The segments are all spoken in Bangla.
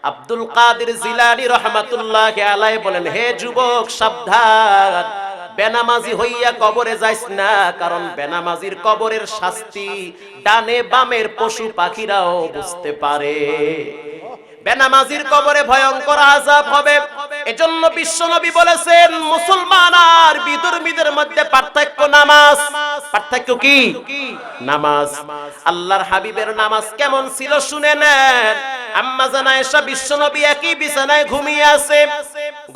আব্দুল কাদের জিলানী রাহমাতুল্লাহি আলাইহি বলেন, হে যুবক সাবধান, বেনামাজি হইয়া কবরে যাইস না, কারণ বেনামাজির কবরের শাস্তি ডানে বামের পশু পাখিরাও বুঝতে পারে। বেনামাজির কবরে ভয়ঙ্কর আযাব হবে। এজন্য বিশ্বনবী বলেছেন, মুসলমান আর বিধর্মীদের মধ্যে পার্থক্য নামাজ। পার্থক্য কি? নামাজ। আল্লাহর হাবিবের নামাজ কেমন ছিল শুনে নেন। আম্মা জান আয়েশা, বিশ্বনবী একই বিছানায় ঘুমিয়ে আছে,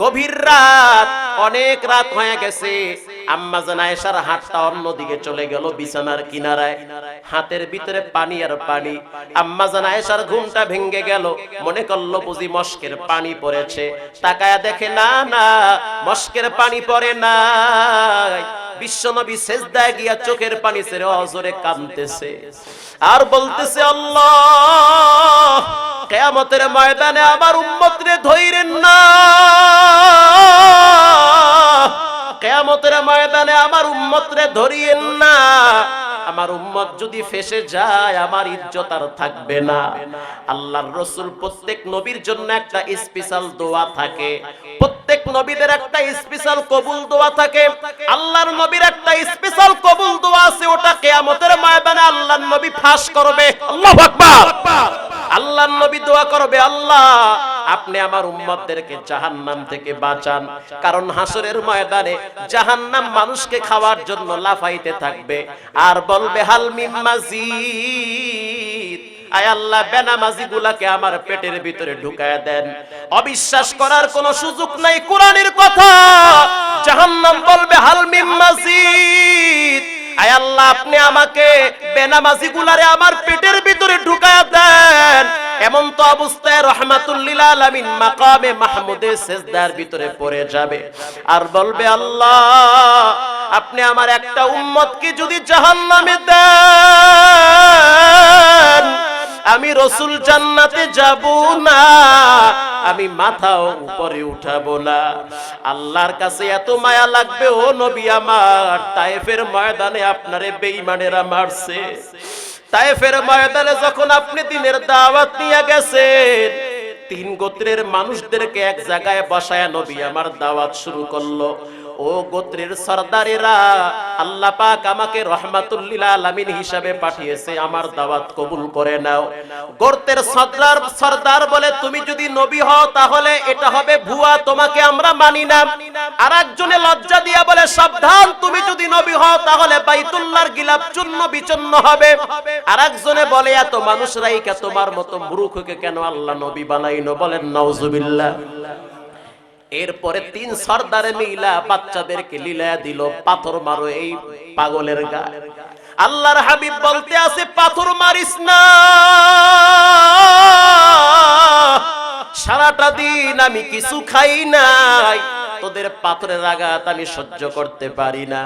গভীর রাত, অনেক রাত হয়ে গেছে। আম্মা জান আয়েশার হাতটা অন্যদিকে চলে গেল, বিছানার কিনারায়, হাতের ভিতরে পানি আর পানি। আম্মা জান আয়েশার ঘুমটা ভেঙে গেল, মনে করলো বুঝি মস্কের পানি পড়েছে। তাকায়া দেখে না, না, মস্কের পানি পড়ে নাই। বিশ্বনবী সেজদায় গিয়া চোখের পানি ছেড়ে অজরে কাঁদতেছে আর বলতেছে, আল্লাহ, কিয়ামতের ময়দানে আমার উম্মতরে ধইরেন না, কিয়ামতের ময়দানে আমার উম্মতরে ধরিয়েন না। আমার উম্মত যদি ফেসে যায় আমার ইজ্জত আর থাকবে না। আল্লাহর রাসূল প্রত্যেক নবীর জন্য একটা স্পেশাল দোয়া থাকে, প্রত্যেক নবীদের একটা স্পেশাল কবুল দোয়া থাকে। আল্লাহর নবীর একটা স্পেশাল কবুল দোয়া আছে, ওটা কিয়ামতের ময়দানে আল্লাহর নবী ফাঁস করবে। আল্লাহু আকবার। আল্লাহর নবী দোয়া করবে, আল্লাহ আপনি আমার উম্মতদেরকে জাহান্নাম থেকে বাঁচান, কারণ হাসরের ময়দানে জাহান্নাম মানুষকে খাওয়ার জন্য লাফাইতে থাকবে আর বলবে, হাল মিন মাজিদ, আয় আল্লাহ বেনামাজিগুলাকে আমার পেটের ভিতরে ঢুকায়া দেন। অবিশ্বাস করার কোনো সুযোগ নাই, কোরআনের কথা। জাহান্নাম বলবে, হাল মিন মাজিদ, আয় আল্লাহ আপনি আমাকে বেনামাজিগুলারে আমার পেটের ভিতরে ঢুকায়া দেন। এমন তো অবস্থায় রাহমাতুল লিল আলামিন মাকামে মাহমুদে সিজদার ভিতরে পড়ে যাবে আর বলবে, আল্লাহ আপনি আমার একটা উম্মতকে যদি জাহান্নামে দেন, আমি রাসূল জান্নাতে যাব না, আমি মাথাও উপরে উঠাবো না। আল্লাহর কাছে এত মায়া লাগবে, ও নবী আমার, তায়েফের ময়দানে আপনারে বেঈমানেরা মারছে। তায়েফের ময়দানে যখন আপনি দিনের দাওয়াত নিয়ে গেছেন, তিন গোত্রের মানুষদেরকে এক জায়গায় বসায় নবী আমার দাওয়াত শুরু করলো। ও গোত্রের সরদারেরা, আল্লাহ পাক আমাকে রাহমাতুল লিল আলামিন হিসাবে পাঠিয়েছে, আমার দাওয়াত কবুল করে নাও। গোত্রের সরদার বলে, তুমি যদি নবী হও তাহলে এটা হবে ভুয়া, তোমাকে আমরা মানি না। আরেকজনে লজ্জা দিয়া বলে, সাবধান, তুমি যদি নবী হও তাহলে বাইতুল্লাহর গিলাফ চূর্ণ বিচূর্ণ হবে। আরেকজনে বলে, এত মানুষ রাইকা তোমার মতো মূর্খকে কেন আল্লাহ নবী বানাইলো? বলেন নাউজুবিল্লাহ। এরপরে তিন সরদারে মিলা বাচ্চাদেরকে লীলা দিল, পাথর মারো এই পাগলের গায়ে। আল্লাহর হাবিব বলতে আছে, পাথর মারিস না, সারাটা দিন আমি কিছু খাই নাই, তোদের পাথরের আঘাত আমি সহ্য করতে পারি না।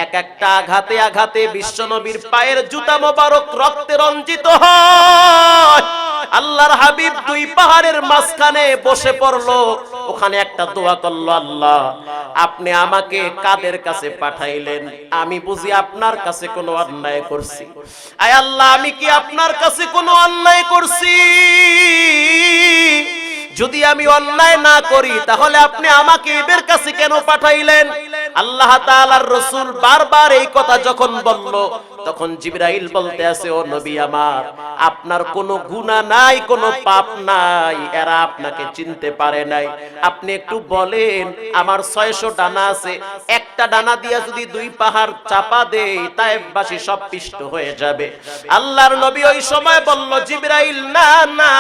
এক একটা আঘাতে আঘাতে বিশ্বনবীর পায়ের জুতা মোবারক রক্তে রঞ্জিত হয়। আল্লাহর হাবিব দুই পাহাড়ের মাঝখানে বসে পড়লো, ওখানে একটা দোয়া করলো, আল্লাহ আপনি আমাকে কাদের কাছে পাঠাইলেন? আমি বুঝি আপনার কাছে কোনো অন্যায় করছি? আয় আল্লাহ, আমি কি আপনার কাছে কোনো অন্যায় করছি? যদি আমি অন্যায় না করি তাহলে আপনি আমাকে এদের কাছে কেন পাঠাইলেন? আল্লাহ তাআলার রাসূল বারবার এই কথা যখন বলল, তখন জিবরাইল বলতে আছে, ও নবী আমার, আপনার কোনো গুনাহ নাই, কোনো পাপ নাই, এরা আপনাকে চিনতে পারে নাই। আপনি একটু বলেন, আমার 600 ডানা আছে, একটা ডানা দিয়া যদি দুই পাহাড় চাপা দেই, তায়েফবাসী সব পিষ্ট হয়ে যাবে। আল্লাহর নবী ওই সময় বলল, জিবরাইল না না,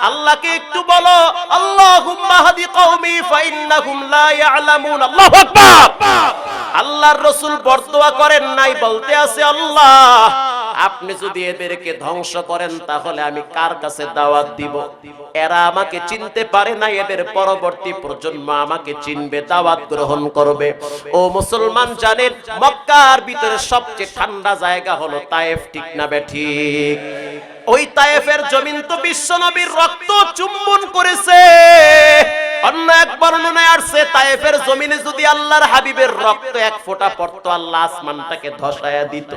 আল্লাহকে একটু বলো, আল্লাহুম্মা হাদি কওমি ফাইন্নাহুম লা ইয়ালামুন। আল্লাহু আকবার। আল্লাহর রাসূল বরদোয়া করেন নাই, বলতে আছে, আল্লাহ আপনি যদি এদেরকে ধ্বংস করেন তাহলে আমি কার কাছে দাওয়াত দিব? এরা আমাকে চিনতে পারে না, এদের পরবর্তী প্রজন্ম আমাকে চিনবে, দাওয়াত গ্রহণ করবে। ও মুসলমান জানেন, মক্কার ভিতরে সবচেয়ে ঠান্ডা জায়গা হলো তায়েফ, ঠিক না বেঠিক? ওই তায়েফের জমিন তো বিশ্বনবীর রক্ত চুম্বন করেছে। অন্য এক বর্ণনায় আসছে, তায়েফের জমিনে যদি আল্লাহর হাবিবের রক্ত এক ফোঁটা পড়তো, আল্লাহ আসমানটাকে ধসায়া দিত।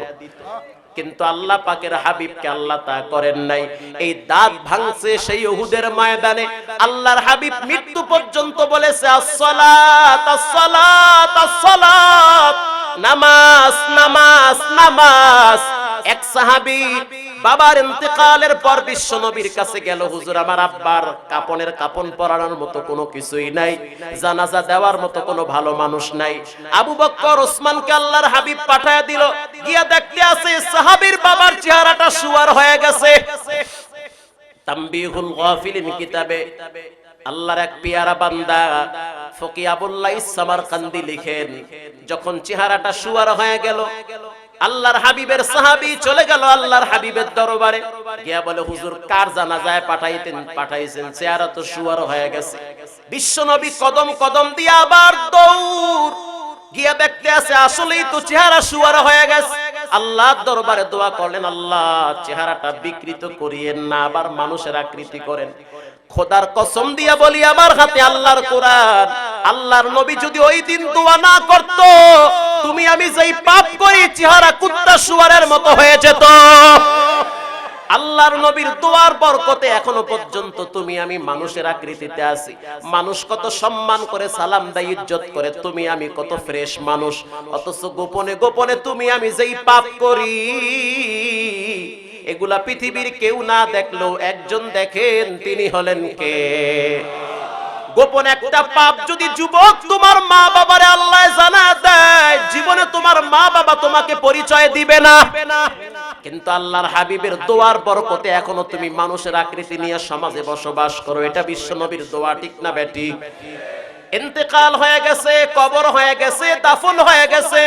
কিন্তু আল্লাহ পাকের হাবিবকে আল্লাহ তা করেন নাই। এই দাঁত ভাঙছে সেই উহুদের ময়দানে। আল্লাহর হাবিব মৃত্যু পর্যন্ত বলেছে আসসালাত আসসালাত আসসালাত, নামাজ নামাজ নামাজ। এক সাহাবী বাবার ইন্তেকালের পর বিশ্ব নবীর কাছে গেল, হুজুর আমার আব্বার কাপনের কাপন পরানোর মতো কোনো কিছুই নাই, জানাজা দেওয়ার মতো কোনো ভালো মানুষ নাই। আবু বকর ওসমানকে আল্লাহর হাবিব পাঠায় দিল, গিয়া দেখতে আছে সাহাবীর বাবার চেহারাটা শুয়ার হয়ে গেছে। তামবিহুল গাফিলিন কিতাবে আল্লাহর এক পিয়ারা বান্দা ফকি আবুল্লাহ সামারকান্দি লিখেন, যখন চেহারাটা শুয়ার হয়ে গেল, আল্লাহর হাবিবের সাহাবী চলে গেল আল্লাহর হাবিবের দরবারে, গিয়া বলে হুজুর কার জানাজায় পাঠাইছেন, চেহারা তো শুয়ার হয়ে গেছে। বিশ্ব নবী কদম কদম দিয়ে আবার দৌড় গিয়া দেখতে আছে আসলেই তো চেহারা শুয়ার হয়ে গেছে। আল্লাহর দরবারে দোয়া করলেন, আল্লাহ চেহারাটা বিকৃত করিয়েন না, আবার মানুষের আকৃতি করেন। খোদার কসম দিয়া বলি আমার হাতে আল্লাহর কোরআন, আল্লাহর নবী যদি ওই দিন দোয়া না করত, তুমি আমি যেই পাপ করি চেহারা কুত্তা শুয়ারের মতো হয়ে যেত। আল্লাহর নবীর দোয়ার বরকতে এখনো পর্যন্ত তুমি আমি মানুষের আকৃতিতে আছি। মানুষ কত সম্মান করে সালাম দেয়, ইজ্জত করে, তুমি আমি কত ফ্রেশ মানুষ। অথচ গোপনে গোপনে তুমি আমি যেই পাপ করি, এগুলা পৃথিবীর কেউ না দেখলেও একজন দেখেন, তিনি হলেন কে? গোপন একটা পাপ যদি যুবক তোমার মা বাবারে আল্লাহ জানা দেয়, জীবনে তোমার মা বাবা তোমাকে পরিচয় দিবে না। কিন্তু আল্লাহর হাবিবের দোয়ার বরকতে এখনো তুমি মানুষের আকৃতি নিয়ে সমাজে বসবাস করো। এটা বিশ্ব নবীর দোয়া, ঠিক না বেটি? ইন্তেকাল হয়ে গেছে, কবর হয়ে গেছে, দাফন হয়ে গেছে।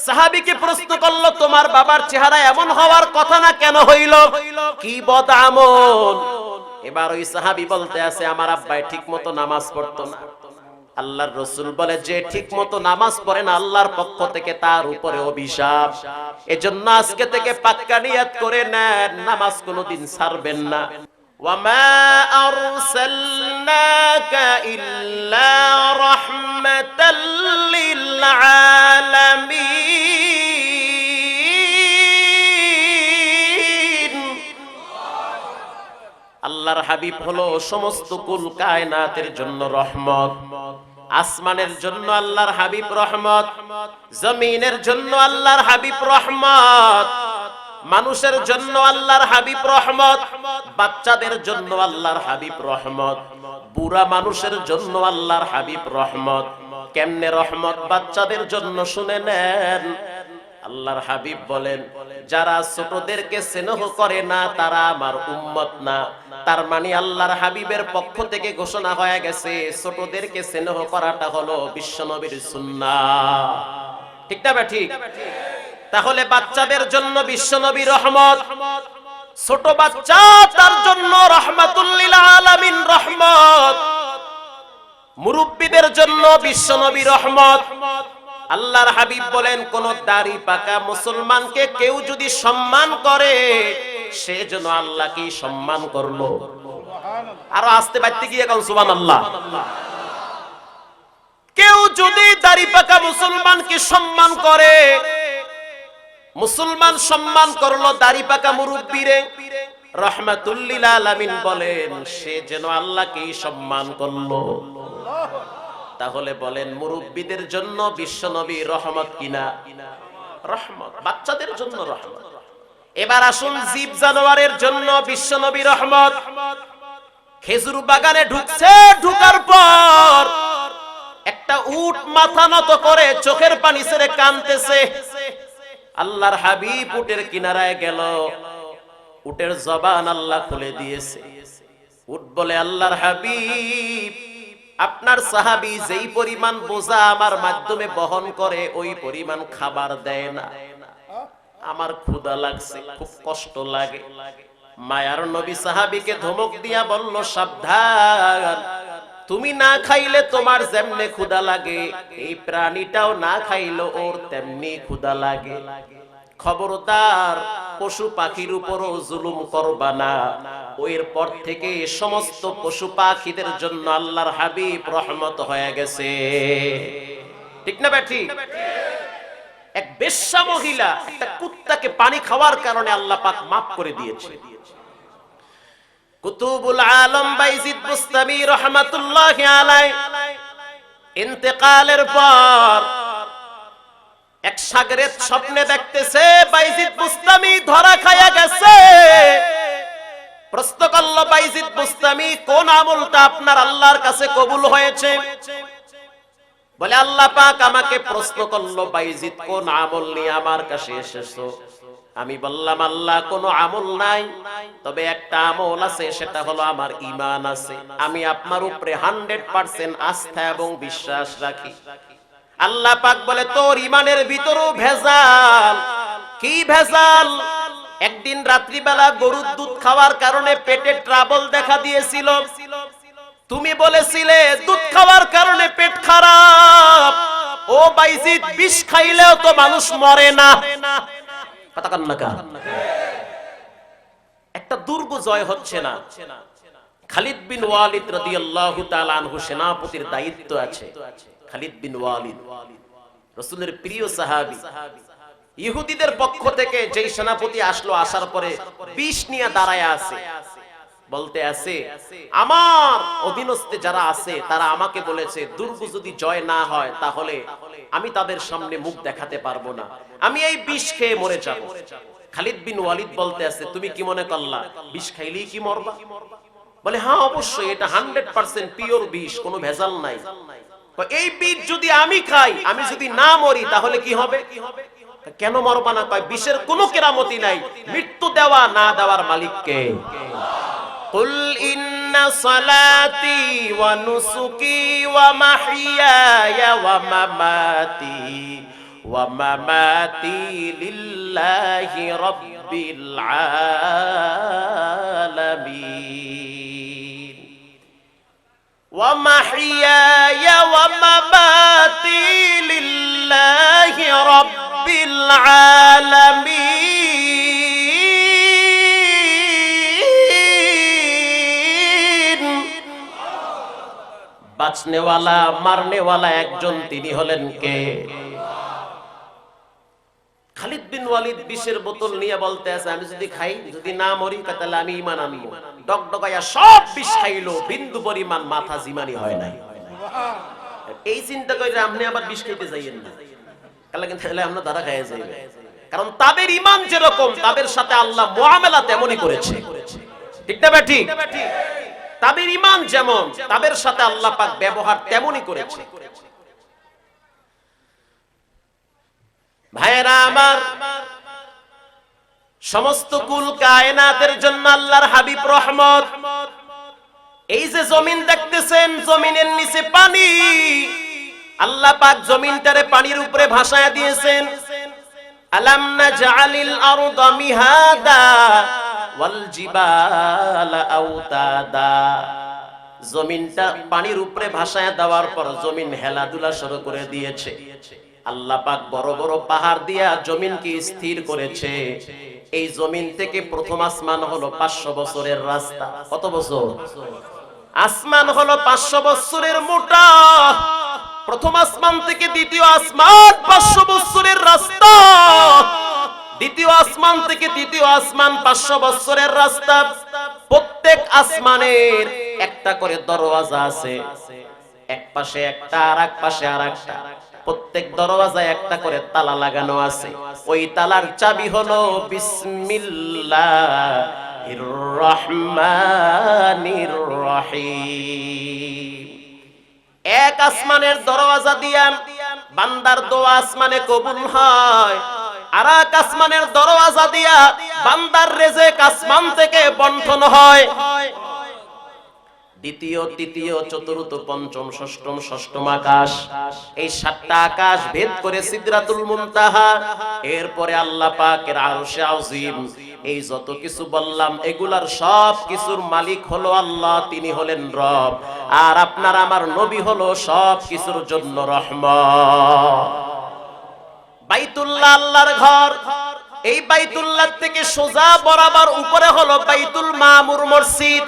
সাহাবীকে প্রশ্ন করলো, তোমার বাবার চেহারা এমন হওয়ার কথা না, কেন হইল? কি বদ আমল? এবার ওই সাহাবী বলতে আছে, আমার আব্বাই ঠিক মতো নামাজ পড়তো না। আল্লাহর রাসূল বলে, যে ঠিক মতো নামাজ পড়ে না আল্লাহর পক্ষ থেকে তার উপরে অভিশাপ। এজন্য আজকে থেকে পাক্কা নিয়ত করে নেন, নামাজ কোনোদিন ছাড়বেন না। ওয়ামা আরসালনাকা ইল্লা রাহমাতাল লিল আলামিন। আল্লাহর হাবিব হলো সমস্ত কুল কায়নাতের জন্য রহমত। আসমানের জন্য আল্লাহর হাবিব রহমত, জমিনের জন্য আল্লাহর হাবিব রহমত, মানুষের জন্য আল্লাহর হাবিব রহমত, বাচ্চাদের জন্য আল্লাহর হাবিব রহমত, বুড়া মানুষের জন্য আল্লাহর হাবিব রহমত। কেমনে রহমত বাচ্চাদের জন্য শুনে নেন। আল্লাহর হাবিব বলেন, যারা ছোটদেরকে স্নেহ করে না তারা আমার উম্মত না। তার মানে আল্লাহর হাবিবের পক্ষ থেকে ঘোষণা হয়ে গেছে, ছোটদেরকে স্নেহ করাটা হলো বিশ্বনবীর সুন্নাহ, ঠিক না ঠিক? তাহলে বাচ্চাদের জন্য বিশ্বনবী রহমত, ছোট বাচ্চা তার জন্য রাহমাতুল লিল আলামিন রহমত, মুরব্বিদের জন্য বিশ্বনবী রহমত। আল্লাহর হাবিব বলেন, কোন দাড়ি পাকা মুসলমানকে কেউ যদি সম্মান করে, সে যেন আল্লাহকে সম্মান করলো। আরো আস্তে বাড়তে গিয়ে কোন সুবহানাল্লাহ। কেউ যদি দাড়ি পাকা মুসলমানকে সম্মান করে, মুসলমান সম্মান করলো দাড়ি পাকা মুরব্বিরে, রাহমাতুল লিল আলামিন বলেন সে যেন আল্লাহকে সম্মান করলো। তাহলে বলেন, মুরব্বিদের জন্য বিশ্বনবী রহমত কিনা? রহমত। বাচ্চাদের জন্য রহমত। এবার আসুন জীব জানোয়ারের জন্য বিশ্বনবী রহমত। খেজুর বাগানে ঢুকছে, ঢুকার পর একটা উট মাথা নত করে চোখের পানি ছেড়ে কাঁদতেছে। আল্লাহর হাবিব উটের কিনারায় গেল, উটের জবান আল্লাহ খুলে দিয়েছে। উট বলে, আল্লাহর হাবিব, আপনার সাহাবী যেই পরিমাণ বোঝা আমার মাধ্যমে বহন করে ওই পরিমাণ খাবার দেয় না। আমার ক্ষুধা লাগছে, খুব কষ্ট লাগে। মায়ার নবী সাহাবীকে ধমক দিয়া বলল, সাবধান, তুমি না খাইলে তোমার যেমনে ক্ষুধা লাগে, এই প্রাণীটাও না খাইলে ওর তেমনি ক্ষুধা লাগে। খবরদার, পশু পাখির উপরও জুলুম করবা না। ওর পর থেকে সমস্ত পশু পাখিদের জন্য আল্লাহর হাবিব রহমত হয়ে গেছে, ঠিক না বেঠি? এক বেশ্যা মহিলা একটা কুত্তাকে পানি খাওয়ার কারণে আল্লাহ পাক মাফ করে দিয়েছে। কুতুবুল আলম বাইজিদ বুস্তামি রাহমাতুল্লাহি আলাইহি ইন্তেকালের পর এক সাগরেদ স্বপ্নে দেখতেছে বাইজিদ বুস্তামি ধরা খায়া গেছে। প্রশ্ন করলো বাইজিদ বুস্তামি, কোন আমলটা আপনার আল্লাহর কাছে কবুল হয়েছে? বলে আল্লাহ পাক আমাকে প্রশ্ন করলো, বাইজিদ কোন আমল নিয়ে আমার কাছে এসেছো? আমি বললাম আল্লাহ কোন আমল নাই, তবে একটা আমল আছে, সেটা হলো আমার ঈমান আছে। আমি আপনার উপরে 100% আস্থা এবং বিশ্বাস রাখি। আল্লাহ পাক বলে তোর ঈমানের ভিতরও ভেজাল। কি ভেজাল? একদিন রাত্রিবেলা গরুর দুধ খাওয়ার কারণে পেটে ট্রাবল দেখা দিয়েছিল। তুমি বলেছিলে দুধ খাওয়ার কারণে পেট খারাপ। ও বাইজিদ, বিষ খাইলেও তো মানুষ মরে না। কথা কান না কান। একটা দুর্গ জয় হচ্ছে না। খালিদ বিন ওয়ালিদ রাদিয়াল্লাহু তাআলা আনহু সেনাপতির দায়িত্ব আছে। খালিদ বিন ওয়ালিদ রাসূলের প্রিয় সাহাবী। ইহুদিদের পক্ষ থেকে যেই সেনাপতি আসলো, আসার পরে বিষ নিয়ে দাঁড়ায় আছে, বলতে আছে আমার অধীনস্থে যারা আছে তারা আমাকে বলেছে দুর্গ যদি জয় না হয় তাহলে আমি তাদের সামনে মুখ দেখাতে পারবো না, আমি এই বিষ খেয়ে মরে যাব। খালিদ বিন ওয়ালিদ বলতে আছে তুমি কি মনে করলা বিষ খাইলেই কি মরবা? বলে হ্যাঁ অবশ্যই, এটা 100% পিওর বিষ, কোনো ভেজাল নাই। এই বিষ যদি আমি খাই, আমি যদি না মরি তাহলে কি হবে? কেন মরবা না? কয় বিষের কোনো কেরামতি নাই, মৃত্যু দেওয়া না দেওয়ার মালিক কে? কুল ইন্না সালাতি ওয়া নুসুকি ওয়া মাহইয়ায়া ওয়া মামাতি লিল্লাহি রাব্বিল আলামিন। ওয়া মাহইয়ায়া ওয়া মামাতি লিল্লাহি রাব্বিল আলামিন। বাঁচনেওয়ালা মারনেওয়ালা একজন, তিনি হলেন কে? খালিদ বিন ওয়ালিদ বিষের বোতল নিয়ে বলতে আছে আমি যদি খাই, যদি না মরি তাহলে আমি ঈমান আনবো। ডগডগায়া সব বিষ খাইলো, বিন্দু পরিমাণ মাথা জিমানি হয় নাই। এই চিন্তা করে আপনি আবার বিষ খাইতে যাইয়েন না, কালা কিন্তু আমরা ধরা খাইয়া যাইবে। কারণ তাদের ঈমান যেরকম, তাদের সাথে আল্লাহ মুআমালা তেমনই করেছে। ঠিক না বেঠি? তাদের ঈমান যেমন, তাদের সাথে আল্লাহ পাক ব্যবহার তেমনই করেছে। ভাইয়েরা আমার, সমস্ত কুল কায়নাতের জন্য আল্লাহর হাবিব রহমত। এই যে জমিন দেখতেছেন, জমিনের নিচে পানি, আল্লাহ পাক জমিনটারে পানির উপরে ভাসায় দিয়েছেন। আলাম নাজআলিল আরদা মিহাদা ওয়াল জিবালা আওতাদা। জমিনটা পানির উপরে ভাসায় দেওয়ার পর জমিন হেলাদুলা শুরু করে দিয়েছে। আল্লাহ পাক বড় বড় পাহাড় দিয়া জমিনকে স্থির করেছে। এই জমিন থেকে প্রথম আসমান হলো 500 বছরের রাস্তা। কত বছর? আসমান হলো 500 বছরের মোটা। প্রথম আসমান থেকে দ্বিতীয় আসমান 500 বছরের রাস্তা। দ্বিতীয় আসমান থেকে তৃতীয় আসমান 500 বছরের রাস্তা। প্রত্যেক আসমানের একটা করে দরওয়াজা আছে, এক পাশে একটা আর এক পাশে আর একটা। প্রত্যেক দরওয়াজায় একটা করে তালা লাগানো আছে। ওই তালার চাবি হলো বিসমিল্লাহির রহমানির রহিম। এক আসমানের দরওয়াজা দিয়া বান্দার দোয়া আসমানে কবুল হয়, আর এক আসমানের দরওয়াজা দিয়া বান্দার রিজিক আসমান থেকে বণ্টন হয়। দ্বিতীয়, তৃতীয়, চতুর্থ, পঞ্চম, ষষ্ঠম, ষষ্ঠম আকাশ, এই 7টা আকাশ ভেদ করে সিদরাতুল মুনতাহা। এরপরে আল্লাহ পাকের আরশে আযীম। এই যত কিছু বললাম এগুলার সব কিছুর মালিক হলো আল্লাহ, তিনি হলেন রব। আর আপনার আমার নবী হলো সব কিছুর জন্য রহমত। বাইতুল্লাহ আল্লাহর ঘর। এই বাইতুল্লাহ থেকে সোজা বরাবর উপরে হলো বাইতুল মামুর মসজিদ।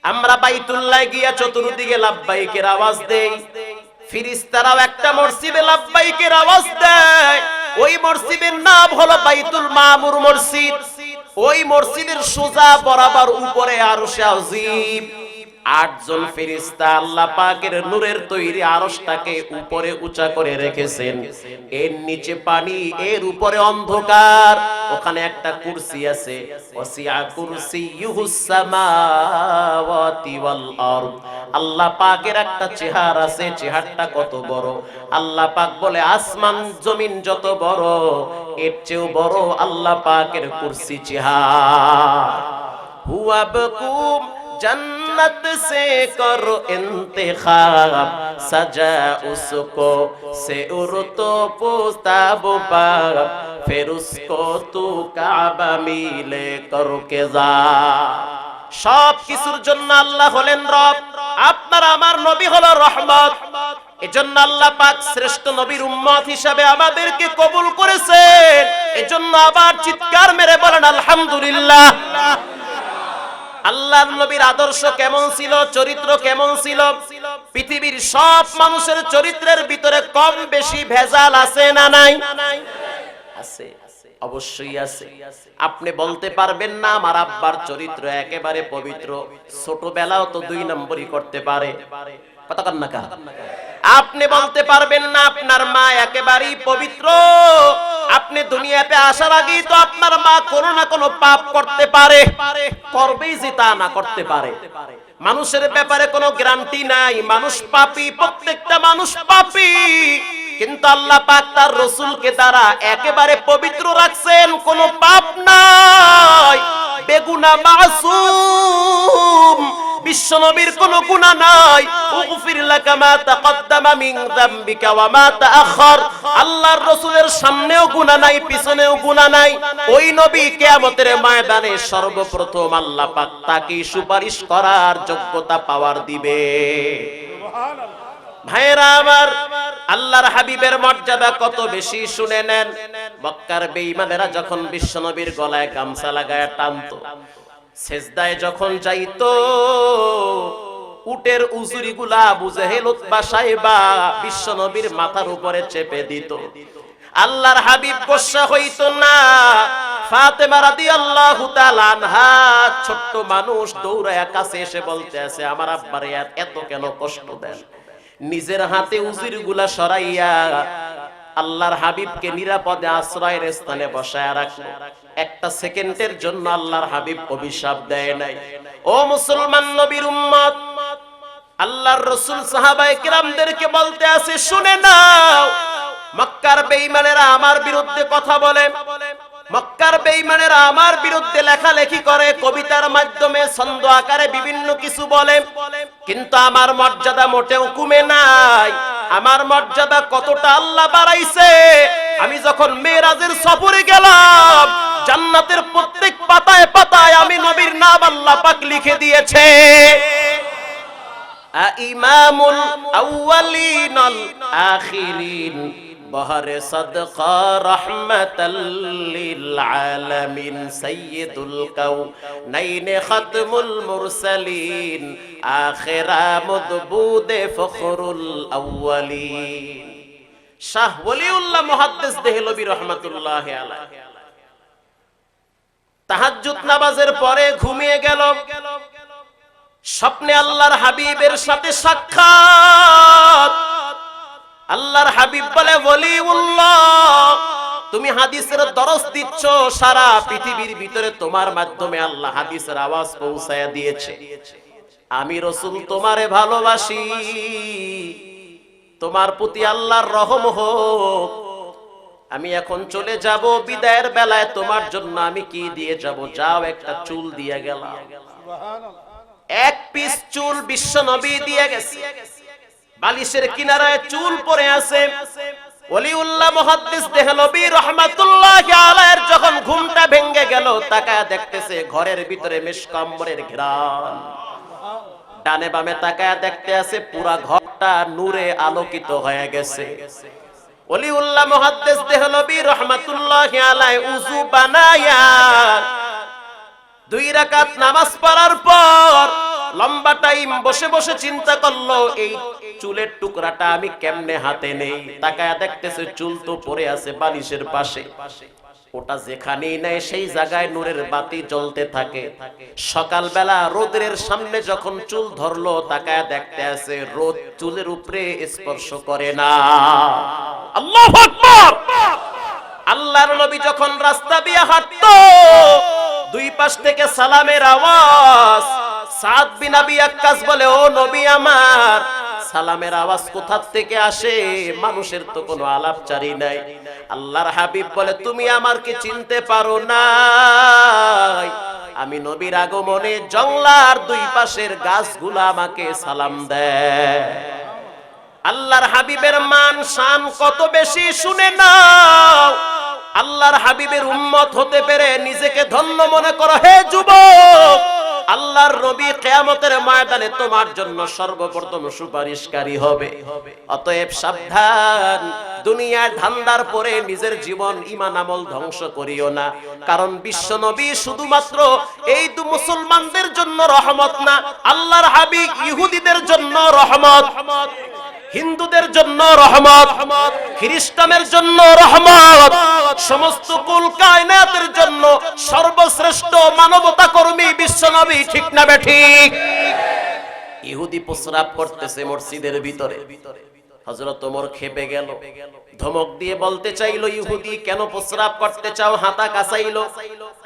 আমরা বাইতুল্লাহ গিয়া চতুর্দিকে লাব্বাইকের আওয়াজ দেই, ফেরেশতারাও একটা মসজিদে লাব্বাইকের আওয়াজ দেয়। ওই মসজিদের নাম হলো বাইতুল মামুর মসজিদ। ওই মসজিদের সোজা বরাবর উপরে আরশে আজিম ৮ জন ফেরেশতা আল্লাহ পাকের নূরের তৈরি আরশটাকে উপরে উঁচা করে রেখেছেন। এর নিচে পানি, এর উপরে অন্ধকার, ওখানে একটা কুরসি আছে। ওয়াসিআ কুরসিয়ুহুস সামাওয়াতি ওয়াল আরদ। আল্লাহ পাকের একটা চেহারা আছে, চেহারাটা কত বড়! আল্লাহ পাক বলে আসমান জমিন যত বড়, এর চেয়েও বড় আল্লাহ পাকের কুরসি চেহারা। হুয়া বকুম जन्नत से करो इंतखाब सजा उसको से उर तो पोस्ताबो पाब फिर उसको तू काबा मिले करो के जा। সব কিছুর জন্য আল্লাহ হলেন রব, আপনার আমার নবী হলো রহমত। এজন্য আল্লাহ পাক শ্রেষ্ঠ নবীর উম্মত হিসাবে আমাদেরকে কবুল করেছেন। এজন্য আবার চিৎকার মেরে বলেন আলহামদুলিল্লাহ। আল্লাহর নবীর আদর্শ কেমন ছিল, চরিত্র কেমন ছিল? পৃথিবীর সব মানুষের চরিত্রের ভিতরে কম বেশি ভেজাল আছে না নাই? আছে, অবশ্যই আছে। আপনি বলতে পারবেন না আমার আব্বার চরিত্র একেবারে পবিত্র, ছোটবেলাও তো 2 নম্বরই করতে পারে। কথা কন না কা? আপনি বলতে পারবেন না আপনার মা একেবারেই পবিত্র, আপনি দুনিয়াতে আসার আগেই তো আপনার মা কোনো না কোনো পাপ করতে পারে, করবেই যে তা না করতে পারে। মানুষের ব্যাপারে কোনো গ্যারান্টি নাই, মানুষ পাপী, প্রত্যেকটা মানুষ পাপী। কিন্তু আল্লাহ পাক তার রাসূলকে দ্বারা একেবারে পবিত্র রাখছেন, কোনো পাপ নাই, বেগুনাহ মাসুম। বিশ্বনবীর কোনো গুনাহ নাই। উগফির লাকা মা তাকদ্দামা মিন যামবিকা ওয়া মা তাআখার। আল্লাহর রাসূলের সামনেও গুনাহ নাই, পিছনেও গুনাহ নাই। ওই নবী কিয়ামতের ময়দানে সর্বপ্রথম আল্লাহ পাক তাকে সুপারিশ করার যোগ্যতা পাওয়ার দিবে। সুবহানাল্লাহ। ভাইরা আমার, আল্লাহর হাবিবের মর্যাদা কত বেশি শুনে নেন। মক্কার বেঈমানেরা যখন বিশ্বনবীর গলায় গামছা লাগায় টানতো, সেজদায় যখন যাইতো, উটের উজুরিগুলা আবু জেহেল উতবা সাইবা বিশ্বনবীর মাথার উপরে চেপে দিত। আল্লাহর হাবিব গোসা হইতো না। ফাতেমা রাদিয়াল্লাহু তাআলা আনহা ছোট্ট মানুষ দৌড়ায়া কাছে এসে বলতে আছে, আমার আব্বারে এত কেন কষ্ট দেন? নিজের হাতে উজিরগুলা সরাইয়া আল্লাহর হাবিবকে নিরাপদে আশ্রয়ের স্থানে বসায় রাখলো। একটা সেকেন্ডের জন্য আল্লাহর হাবিব অভিশাপ দেয় নাই। ও মুসলমান নবীর উম্মত, আল্লাহর রাসূল সাহাবায়ে কিরামদেরকে বলতে আছে, শুনে নাও, মক্কার বেঈমানেরা আমার বিরুদ্ধে কথা বলে, মক্কার বেঈমানেরা আমার বিরুদ্ধে লেখালেখি করে, কবিতার মাধ্যমে ছন্দ আকারে বিভিন্ন কিছু বলে, কিন্তু আমার মর্যাদা মোটেও কমে নাই। আমার মর্যাদা কতটা আল্লাহ বাড়াইছে। আমি যখন মেরাজের সফরে গেলাম, জান্নাতের প্রত্যেক পাতায় পাতায় আমি নবীর নাম আল্লাহ পাক লিখে দিয়েছে। ইমামুল আউয়ালিন আল আখিরিন বহরে সদকা রহমাতাল লিল আলামিন সাইয়্যিদুল কাউনাইন খাতমুল মুরসালিন আখিরা মুদবুদে ফখরুল আউয়ালিন। শাহ ওলিউল্লাহ মুহাদ্দিস দেহলভী রাহমাতুল্লাহি আলাইহি তাহাজ্জুদ নামাজের পরে ঘুমিয়ে গেল। স্বপ্নে আল্লাহর হাবিবের সাথে সাক্ষাৎ। আল্লাহর হাবিব বলে, ওলিউল্লাহ, তুমি হাদিসের দরস দিচ্ছ, সারা পৃথিবীর ভিতরে তোমার মাধ্যমে আল্লাহ হাদিসের আওয়াজ পৌঁছায়া দিয়েছে। আমি রাসূল তোমারে ভালোবাসি, তোমার প্রতি আল্লাহর রহম হোক। আমি এখন চলে যাব, বিদায়ের বেলায় তোমার জন্য আমি কি দিয়ে যাব? যাও, একটা চুল দিয়ে গেলাম। সুবহানাল্লাহ। এক পিস চুল বিশ্ব নবী দিয়ে গেছে। বালিশের কিনারায় চুল পড়ে আছে। ওলিউল্লাহ মুহাদ্দিস দেহলভী রাহমাতুল্লাহি আলাইহির যখন ঘুমটা ভেঙে গেল, তাকায় দেখতেছে ঘরের ভিতরে মিশকাম্বরের ঘ্রাণ। ডানে বামে তাকায় দেখতে আছে পুরা ঘরটা নূরে আলোকিত হয়ে গেছে। ওলিউল্লাহ মুহাদ্দিস দেহলভী রাহমাতুল্লাহি আলাইহি উযু বানায়া 2 রাকাত নামাজ পড়ার পর লম্বা টাইম বসে বসে চিন্তা করলো এই চুলের টুকরাটা আমি কেমনে হাতে নেই। তাকায়া দেখতেছে চুল তো পড়ে আছে বালিশের পাশে। ওটা যেখানেই নেয় সেই জায়গায় নূরের বাতি জ্বলতে থাকে। সকালবেলা রোদের সামনে যখন চুল ধরলো, তাকায়া দেখতে আছে রোদ চুলের উপরে স্পর্শ করে না। আল্লাহু আকবার। আল্লাহর নবী যখন রাস্তা দিয়ে হাঁটতো, দুই পাশ থেকে সালামের আওয়াজ। সাদ বিন আবি আক্কাস বলে, ও নবী আমার, সালামের আওয়াজ কোথা থেকে আসে? মানুষের তো কোনো আলাপচারী নাই। আল্লাহর হাবিব বলে, তুমি আমাকে চিনতে পারো না? আমি নবীর আগমনে জংলার দুই পাশের গাছগুলো আমাকে সালাম দেয়। আল্লাহর হাবিবের মান শান কত বেশি শুনে নাও। আল্লাহর হাবিবের উম্মত হতে পেরে নিজেকে ধন্য মনে করো। হে যুবক, আল্লাহর নবী কিয়ামতের ময়দানে তোমার জন্য সর্বপ্রথম সুপারিশকারী হবে। অতএব সাবধান, দুনিয়ার ধান্দার পরে নিজের জীবন ঈমান আমল ধ্বংস করিও না। কারণ বিশ্ব নবী শুধুমাত্র এই মুসলমানদের জন্য রহমত না, আল্লাহর হাবিব ইহুদিদের জন্য রহমত, হিন্দুদের জন্য রহমত, খ্রিস্টানের জন্য রহমত, সমস্ত কুল কায়নাতের জন্য সর্বশ্রেষ্ঠ মানবতা কর্মী বিশ্বনবী। ঠিক না বেঠিক? ইহুদি প্রস্রাব করতেছে মসজিদের ভিতরে। হযরত ওমর খেপে গেল, ধমক দিয়ে বলতে চাইলো, ইহুদি কেন প্রস্রাব করতে চাও? হাতা কাছাইলো।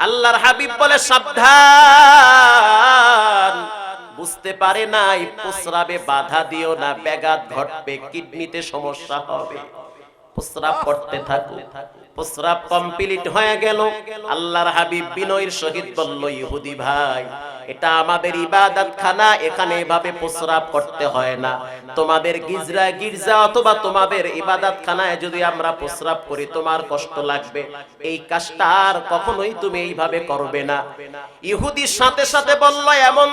আল্লাহর হাবিব বলে, সাবধান, বুঝতে পারে নাই প্রস্রাবে বাধা দিও না, ব্যাঘাত ঘটবে, কিডনিতে সমস্যা হবে। প্রস্রাব করতে থাকো। প্রস্রাব কমপ্লিট হয়ে গেল। আল্লাহর হাবিব বিনয়ের সহিত বলল, ইহুদি ভাই, এটা আমাদের ইবাদতখানা, এখানে এভাবে প্রস্রাব করতে হয় না। তোমাদের গির্জা অথবা তোমাদের ইবাদতখানায় যদি আমরা প্রস্রাব করি তোমার কষ্ট লাগবে। এই কাজটা আর কখনোই তুমি এইভাবে করবে না। ইহুদি সাথে সাথে বলল, এমন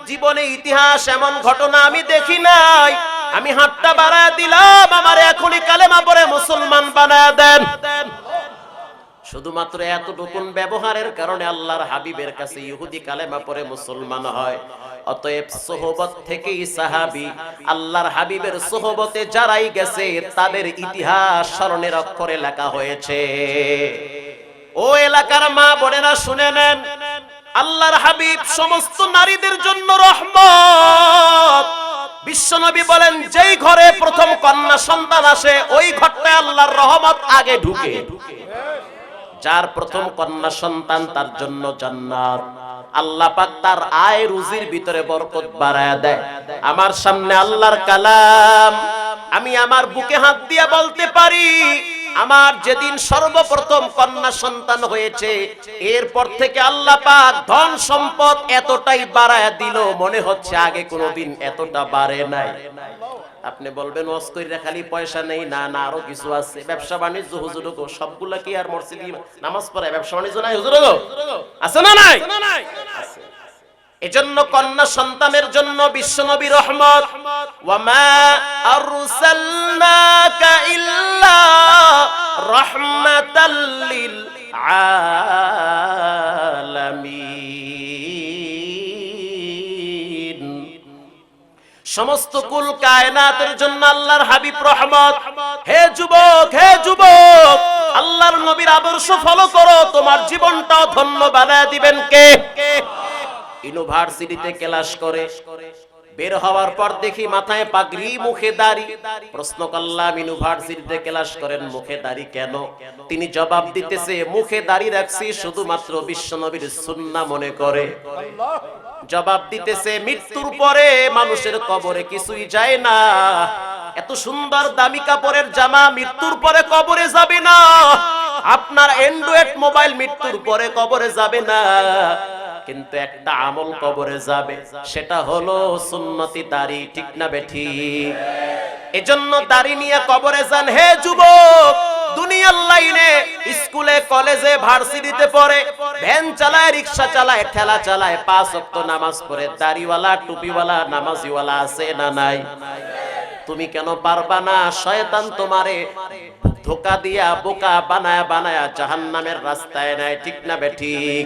জীবনে ইতিহাস, এমন ঘটনা আমি দেখি নাই। আমি হাতটা বাড়ায় দিলাম, আমার এখনই কালেমা পড়ে মুসলমান বানায় দেন। শুধুমাত্র এতটুকুন ব্যবহারের কারণে আল্লাহর হাবিবের কাছে ইহুদি কালেমা পড়ে মুসলমান হয়। অতএব সোহবত থেকেই সাহাবী, আল্লাহর হাবিবের সোহবতে যারাই গেছে তাদের ইতিহাস স্মরণের অক্ষরে লেখা হয়েছে। ও এলাকার মা বোনেরা শুনে নেন, আল্লাহর হাবিব সমস্ত নারীদের জন্য রহমত। বিশ্বনবী বলেন, যেই ঘরে প্রথম কন্যা সন্তান আসে ওই ঘরটায় আল্লাহর রহমত আগে ঢুকে। যার প্রথম কন্যা সন্তান তার জন্য জান্নাত। আল্লাহ পাক তার আয় রুজির ভিতরে বরকত বাড়ায়া দেয়। আমার সামনে আল্লাহর কালাম, আমি আমার বুকে হাত দিয়ে বলতে পারি, আমার যেদিন সর্বপ্রথম কন্যা সন্তান হয়েছে, এরপর থেকে আল্লাহ পাক ধন সম্পদ এতটাই বাড়ায়া দিল, মনে হচ্ছে আগে কোনোদিন এতটা বাড়ে নাই। আপনি বলবেন, ওয়াজ কইরা খালি পয়সা নেই। না না, আরো কিছু আছে। ব্যবসা বাণিজ্য হুজুর গো, সবগুলা কি আর মসজিদে নামাজ পড়ে ব্যবসা বাণিজ্য নাই হুজুর গো? আছে না নাই? আছে। এজন্য কন্যা সন্তানের জন্য বিশ্বনবী রহমত। ওয়ামা আরসালনাকা ইল্লা রাহমাতাল লিল আলামিন। সমস্ত কুল কায়নাতের জন্য আল্লাহর হাবিব রহমত। হে যুবক, হে যুবক, আল্লাহর নবীর আদর্শ ফলো করো, তোমার জীবনটাও ধন্য বানায় দিবেন কে? ইউনিভার্সিটিতে ক্লাস করে বের হওয়ার পর দেখি মাথায় পাগড়ি, মুখে দাড়ি। প্রশ্ন করলাম, ইউনিভার্সিটিতে ক্লাস করেন, মুখে দাড়ি কেন? তিনি জবাব দিতেছে, মুখে দাড়ি রাখছি শুধুমাত্র বিশ্বনবীর সুন্নাহ মনে করে। জবাব দিতেছে, মৃত্যুর পরে মানুষের কবরে কিছুই যায় না। এত সুন্দর দামি কাপড়ের জামা মৃত্যুর পরে কবরে যাবে না। আপনার অ্যান্ড্রয়েড মোবাইল মৃত্যুর পরে কবরে যাবে না, কিন্তু একটা আমল কবরে যাবে, সেটা হলো সুন্নতি দাড়ি। ঠিক না বেঠিক? এজন্য দাড়ি নিয়ে কবরে যান। হে যুবক, দুনিয়ার লাইনে স্কুলে কলেজে ভার্সিটিতে পড়ে, ভ্যান চালায়, রিকশা চালায়, ঠেলা চালায়, 5 ওয়াক্ত নামাজ পড়ে, দাড়িওয়ালা টুপিওয়ালা নামাজিওয়ালা আছে না নাই? তুমি কেন পারবা না? শয়তান তোমারে ধোঁকা দিয়া বোকা বানায়া বানায়া জাহান্নামের রাস্তায় নেয়। ঠিক না বেঠিক?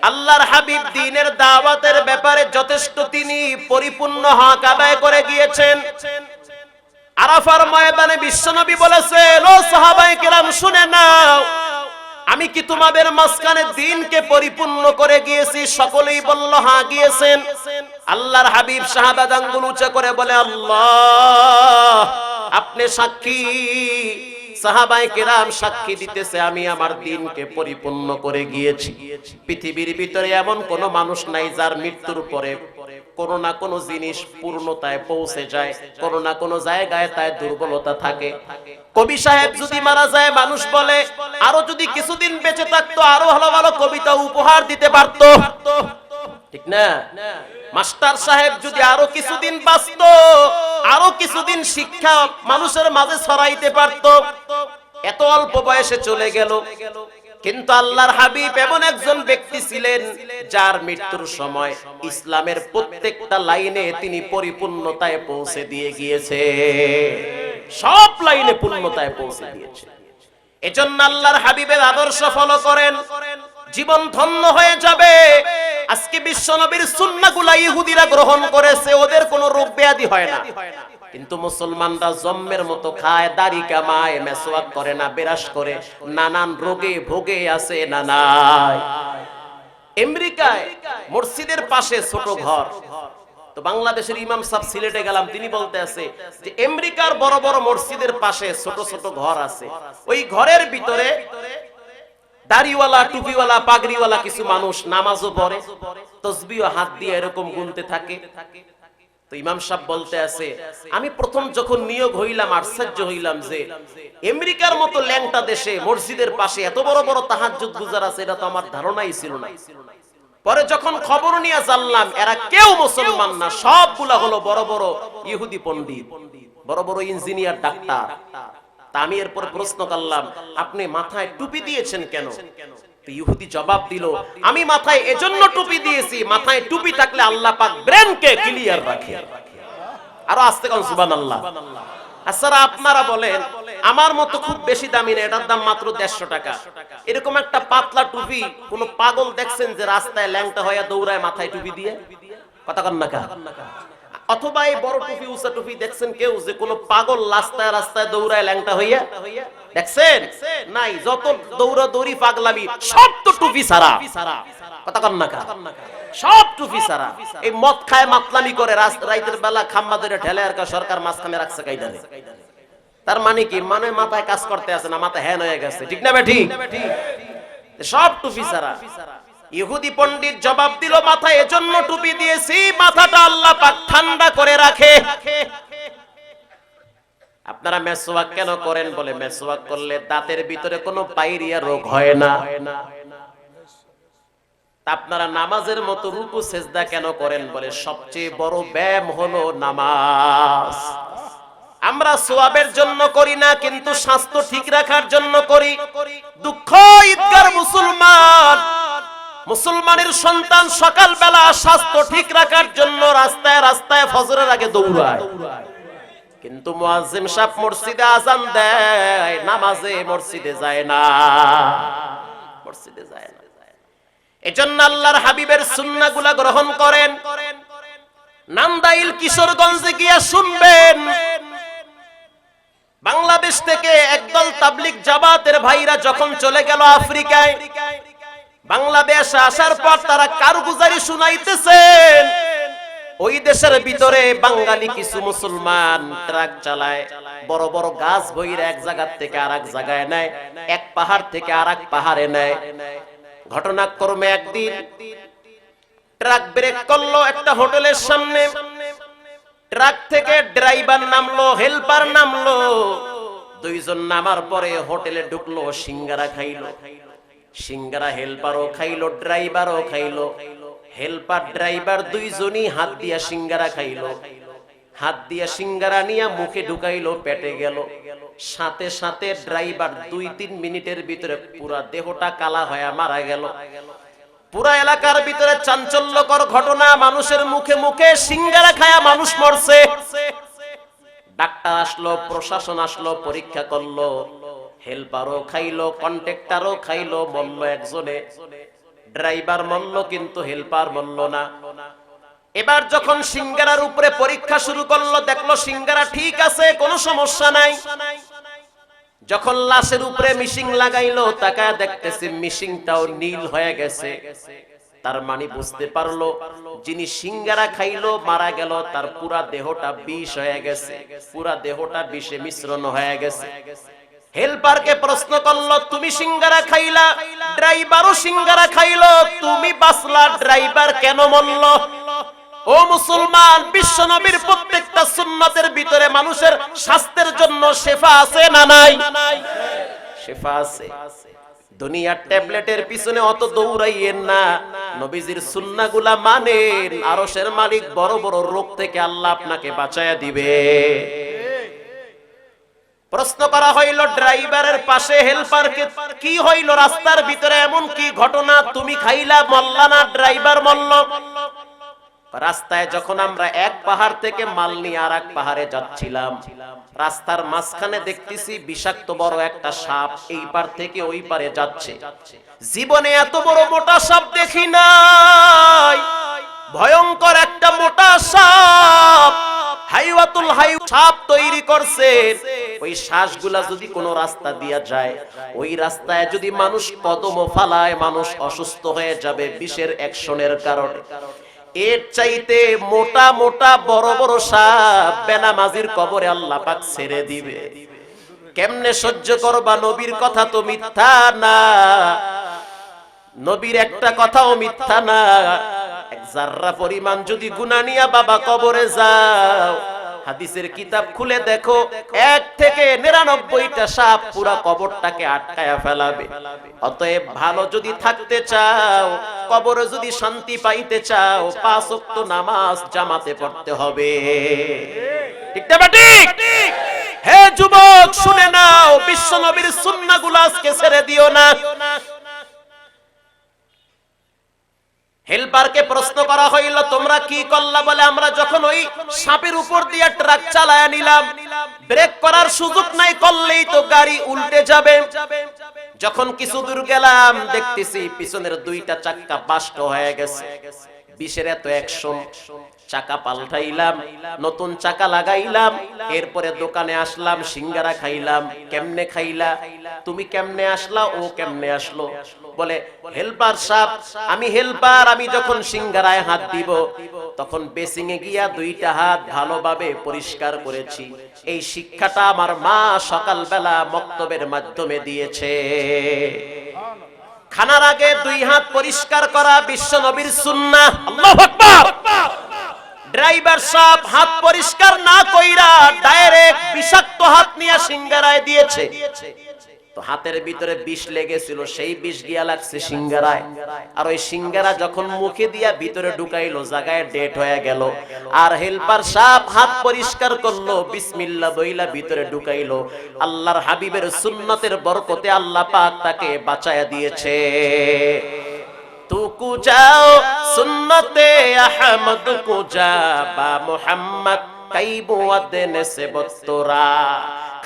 আল্লাহর হাবিব দ্বীনের দাওয়াতের ব্যাপারে যথেষ্ট তিনি পরিপূর্ণ হক আদায় করে গিয়েছেন। আরাফার ময়দানে বিশ্বনবী বলেছেন, ও সাহাবায়ে কেরাম শুনে নাও, আমি কি তোমাদের মাঝখানে দ্বীনকে পরিপূর্ণ করে গিয়েছি? সকলেই বলল হ্যাঁ গিয়েছেন। আল্লাহর হাবিব শাহাদাত আঙ্গুল উঁচা করে বলে, আল্লাহ আপনি সাক্ষী, সাহাবায়ে কেরাম সাক্ষী দিতেছে আমি আমার দ্বীনকে পরিপূর্ণ করে গিয়েছি। পৃথিবীর ভিতরে এমন কোন মানুষ নাই যার মৃত্যুর পরে কোনো না কোনো জিনিস পূর্ণতায় পৌঁছে যায়, কোনো না কোনো জায়গায় তার দুর্বলতা থাকে। কবি সাহেব যদি মারা যায় মানুষ বলে আরো যদি কিছুদিন বেঁচে থাকতো আরো ভালো ভালো কবিতা উপহার দিতে পারতো, ঠিক না? মাস্টার সাহেব যদি আরো কিছুদিন বাঁচতো আরো কিছুদিন শিক্ষা মানুষের মাঝে ছড়াইতে পারতো, এত অল্প বয়সে চলে গেল। কিন্তু আল্লাহর হাবিব এমন একজন ব্যক্তি ছিলেন যার মৃত্যুর সময় ইসলামের প্রত্যেকটা লাইনে তিনি পরিপূর্ণতায় পৌঁছে দিয়ে গিয়েছে, সব লাইনে পূর্ণতায় পৌঁছে দিয়েছে। এজন্য আল্লাহর হাবিবের আদর্শ ফলো করেন, জীবন ধন্য হয়ে যাবে। আজকে বিশ্বনবীর সুন্নাহগুলো ইহুদিরা গ্রহণ করেছে, ওদের কোনো রোগ ব্যাধি হয় না। কিন্তু মুসলমানরা জম্মের মতো খায়, দাড়ি কামায়, মেসওয়াক করে না, বিরাস করে, নানান রোগে ভোগে আছে না নাই। আমেরিকায় মসজিদের পাশে ছোট ঘর, তো বাংলাদেশের ইমাম সাহেব সিলেটে গেলাম, তিনি বলতে আছে যে আমেরিকার বড় বড় মসজিদের পাশে ছোট ছোট ঘর আছে, ওই ঘরের ভিতরে দাড়িওয়ালা, টুপিওয়ালা, পাগড়িওয়ালা কিছু মানুষ নামাজও পড়ে, তাসবিহ হাত দিয়ে এরকম গুনতে থাকে। তো ইমাম সাহেব বলতে আছে, আমি প্রথম যখন নিয়োগ হইলাম আশ্চর্য হইলাম যে আমেরিকার মতো ল্যাংটা দেশে মসজিদের পাশে এত বড় বড় তাহাজ্জুদ গুজার আছে, এটা তো আমার ধারণাই ছিল না। পরে যখন খবর নিয়ে জানলাম এরা কেউ মুসলমান না, সবগুলা হলো বড় বড় ইহুদি পণ্ডিত, বড় বড় ইঞ্জিনিয়ার, ডাক্তার। তা আমি এরপর প্রশ্ন করলাম, আপনি মাথায় টুপি দিয়েছেন কেন? তো ইহুদি জবাব দিল, আমি মাথায় এজন্য টুপি দিয়েছি, মাথায় টুপি থাকলে আল্লাহ পাক ব্রেনকে ক্লিয়ার রাখে। আরো আস্তে কোন সুবহানাল্লাহ। আচ্ছা আপনারা বলেন, আমার মতো খুব বেশি দামি না, এটার দাম মাত্র 150 টাকা, এরকম একটা পাতলা টুপি কোন পাগল দেখছেন যে রাস্তায় ল্যাংটা হয়ে দৌড়ায় মাথায় টুপি দিয়ে? কথা কন না কা? অথবা এই বড় টুপি, উঁচা টুপি দেখছেন কেউ যে কোন পাগল রাস্তায় রাস্তায় দৌড়ায় ল্যাংটা হইয়া? দেখছেন? নাই। যত দৌড়া দৌড়ি পাগলামি সব তো টুপি ছাড়া। কথা কন না কা? সব টুপি ছাড়া। এই মদ খায় মাতলামি করে রাতের বেলা খাম্বা ধরে ঠেলে আর সরকার মাঝখানে রাখছে কাইদারে। তার মানে কি? মানে মাথায় কাজ করতে আছে না, মাথা হ্যান হয়ে গেছে, ঠিক না বেঠি? সব টুপি ছাড়া। ইহুদি পণ্ডিত জবাব দিল, মাথায় এজন্য টুপি দিয়েছি মাথাটা আল্লাহ পাক ঠান্ডা করে রাখে। আপনারা মেসওয়াক কেন করেন? বলে মেসওয়াক করলে দাঁতের ভিতরে কোনো পাইরিয়া রোগ হয় না। আপনারা নামাজের মতো রুকু সেজদা কেন করেন? বলে সবচেয়ে বড় ব্যায়াম হলো নামাজ। আমরা সওয়াবের জন্য করি না, কিন্তু স্বাস্থ্য ঠিক রাখার জন্য করি। দুঃখ ঈদগার মুসলমান, মুসলমানের সন্তান সকালবেলা স্বাস্থ্য ঠিক রাখার জন্য রাস্তায় রাস্তায় ফজরের আগে দৌড়ায়, কিন্তু মুয়াজ্জিম সাহেব মসজিদে আযান দেয়, নামাজে মসজিদে যায় না, মসজিদে যায় না। এজন্য আল্লাহর হাবিবের সুন্নাহগুলো গ্রহণ করেন। নান্দাইল কিশোরগঞ্জে গিয়া শুনবেন, বাংলাদেশ থেকে একদল তাবলীগ জামাতের ভাইরা যখন চলে গেল আফ্রিকায়, বাংলাদেশে আসার পর তারা কারগুজারি শুনাইতেছেন। ওই দেশের ভিতরে বাঙালি কিছু মুসলমান ট্রাক চালায়, বড় বড় গাছ বইরা এক জায়গা থেকে আরেক জায়গায় নেয়, এক পাহাড় থেকে আরেক পাহাড়ে নেয়। ঘটনাক্রমে একদিন ট্রাক ব্রেক করলো একটা হোটেলের সামনে, ট্রাক থেকে ড্রাইভার নামলো, হেল্পার নামলো, দুইজন নামার পরে হোটেলে ঢুকলো, সিঙ্গারা খাইলো। সিঙ্গারা হেল্পারও খাইলো, ড্রাইভারও খাইলো। হেল্পার ড্রাইভার দুইজনই হাত দিয়া সিঙ্গারা খাইলো। হাত দিয়া সিঙ্গারা নিয়ে মুখে ঢুকাইলো, পেটে গেল। সাথে সাথে ড্রাইভার 2-3 মিনিটের ভিতরে পুরা দেহটা কালা হয়ে মারা গেল। পুরা এলাকার ভিতরে চাঞ্চল্যকর ঘটনা, মানুষের মুখে মুখে সিঙ্গারা খায়া মানুষ মরছে। ডাক্তার আসলো, প্রশাসন আসলো, পরীক্ষা করলো, হেল্পারও খাইলো, কন্ট্রাক্টরও খাইলো, বলল একজনে ড্রাইভার মরল কিন্তু হেল্পার মরল না। এবার যখন সিঙ্গারার উপরে পরীক্ষা শুরু করলো, দেখলো সিঙ্গারা ঠিক আছে, কোনো সমস্যা নাই। যখন লাশের উপরে মিশিং লাগাইলো, তাকায় দেখতেছে মিশিংটাও নীল হয়ে গেছে। তার মানে বুঝতে পারলো যিনি সিঙ্গারা খাইলো মারা গেল, তার পুরা দেহটা বিষ হয়ে গেছে, পুরা দেহটা বিষে মিশ্রণ হয়ে গেছে। হেল্পারকে প্রশ্ন করলো, তুমি সিঙ্গারা খাইলা, ড্রাইভারও সিঙ্গারা খাইলো, তুমি বাঁচলা, ড্রাইভার কেন মরল? ও মুসলমান, বিশ্ব নবীর প্রত্যেকটা সুন্নতের ভিতরে মানুষের স্বাস্থ্যের জন্য শেফা আছে না নাই? শেফা আছে। দুনিয়ার ট্যাবলেটের পিছনে অত দৌড়াইয়েন না, নবীজির সুন্নাহগুলা মানেন, আরশের মালিক বড় বড় রোগ থেকে আল্লাহ আপনাকে বাঁচায়া দিবে। প্রশ্ন করা হইল ড্রাইভারের পাশে হেল্পারকে, কি হইল রাস্তার ভিতরে এমন কি ঘটনা, তুমি খাইলা মল্লা না ড্রাইভার মল্ল? রাস্তায় যখন আমরা এক পাহাড় থেকে মাল নিয়ে আর এক পাহাড়ে যাচ্ছিলাম, রাস্তার মাঝখানে দেখতেছি বিষাক্ত বড় একটা সাপ এই পার থেকে ওই পারে যাচ্ছে। জীবনে এত বড় মোটা সাপ দেখি নাই, ভয়ঙ্কর একটা মোটা সাপ, হাইওয়াতুল হাই সাপ তৈরি করছে। ওই শ্বাসগুলা যদি কোনো রাস্তা দিয়া যায়, ওই রাস্তায় যদি মানুষ কদম ফালায়, মানুষ অসুস্থ হয়ে যাবে বিষের অ্যাকশনের কারণে। এর চাইতে মোটা মোটা বড় বড় সাপ বেনামাজির কবরে আল্লাহ পাক ছেড়ে দিবে। কেমনে সহ্য করবা? নবীর কথা তো মিথ্যা না, নবীর একটা কথাও মিথ্যা না। এক জাররা পরিমাণ যদি গুনাহ নিয়া বাবা কবরে যাও, হাদিসের কিতাব খুলে দেখো 1 থেকে 99টা সাপ পুরা কবরটাকে আটকায়া ফেলাবে। অতএব ভালো যদি থাকতে চাও, কবরে যদি শান্তি পাইতে চাও, 5 ওয়াক্ত নামাজ জামাতে পড়তে হবে। ঠিক না ঠিক? হে যুবক শুনে নাও, বিশ্ব নবীর সুন্নাহগুলো আজকে ছেড়ে দিও না। হেল্পারকে প্রশ্ন করা হইল, তোমরা কি করলা? বলে আমরা যখন ওই সাপের উপর দিয়ে ট্রাক চালায়া নিলাম, ব্রেক করার সুযোগ নাই, করলেই তো গাড়ি উল্টে যাবে। যখন কিছু দূর গেলাম, দেখতেছি পিছনের 2টা চাকা বাস্ট হয়ে গেছে। বিষের এত অ্যাকশন, চাকা পাল্টাইলাম, নতুন চাকা লাগাইলাম, এরপরে দোকানে আসলাম, সিঙ্গারা খাইলাম। কেমনে খাইলা? তুমি কেমনে আসলা? ও কেমনে আসলো? বলে হেল্পার সাহেব, আমি হেল্পার, আমি যখন সিঙ্গারায় হাত দিব তখন বেসিং এ গিয়া 2টা হাত ভালোভাবে পরিষ্কার করেছি। এই শিক্ষাটা আমার মা সকালবেলা মক্তবের মাধ্যমে দিয়েছে। খানার আগে 2 হাত পরিষ্কার করা বিশ্ব নবীর সুন্নাহ। আল্লাহু আকবার। ড্রাইভার সাহেব হাত পরিষ্কার না কইরা ডাইরেক্ট বিষাক্ত হাত নিয়ে সিঙ্গারায় দিয়েছে। তো হাতের ভিতরে বিষ লেগেছিল, সেই বিষ গিয়া লাগছে সিঙ্গারায়। আর ওই সিঙ্গারা যখন মুখে দিয়া ভিতরে ঢুকাইলো, জায়গায় ডেট হয়ে গেল। আর হেল্পার সাহেব হাত পরিষ্কার করলো, বিসমিল্লাহ বইলা ভিতরে ঢুকাইলো। আল্লাহর হাবিবের সুন্নতের বরকতে আল্লাহ পাক তাকে বাঁচায়া দিয়েছে। তুকু যাও সুন্নতে আহমদ কো যা বা মুহাম্মদ কাইবু আদেনে সে বস্তরা।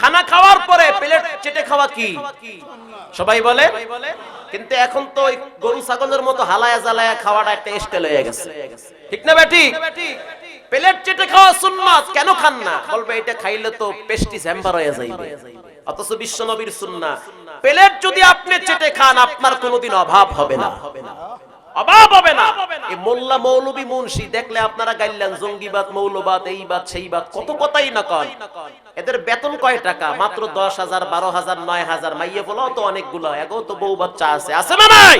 খানা খাওয়ার পরে প্লেট চেটে খাওয়া কি সবাই বলে, কিন্তু এখন তো ওই গরু ছাগলের মতো হালায়া জ্বালায়া খাওয়াটা একটা স্টাইল হয়ে গেছে। ঠিক না বেটি? প্লেট চেটে খাওয়া সুন্নাত, কেন খান না? বলবে এটা খাইলে তো পেস্টি চ্যাম্বার হয়ে যাইবে। অথচ বিশ্ব নবীর সুন্নাহ, প্লেট যদি আপনি চেটে খান আপনার কোনোদিন অভাব হবে না, অভাব হবে না। এই মোল্লা মৌলবী মুন্সি দেখলে আপনারা গাইলেন জঙ্গিবাদ, মৌলবাদ, এই বাদ সেই বাদ, কত কথাই না কন। এদের বেতন কয় টাকা? মাত্র 10,000, 12,000, 9,000। মাইয়ে বলো তো অনেকগুলো, এগো তো বউ বাচ্চা আছে, আছে না নাই?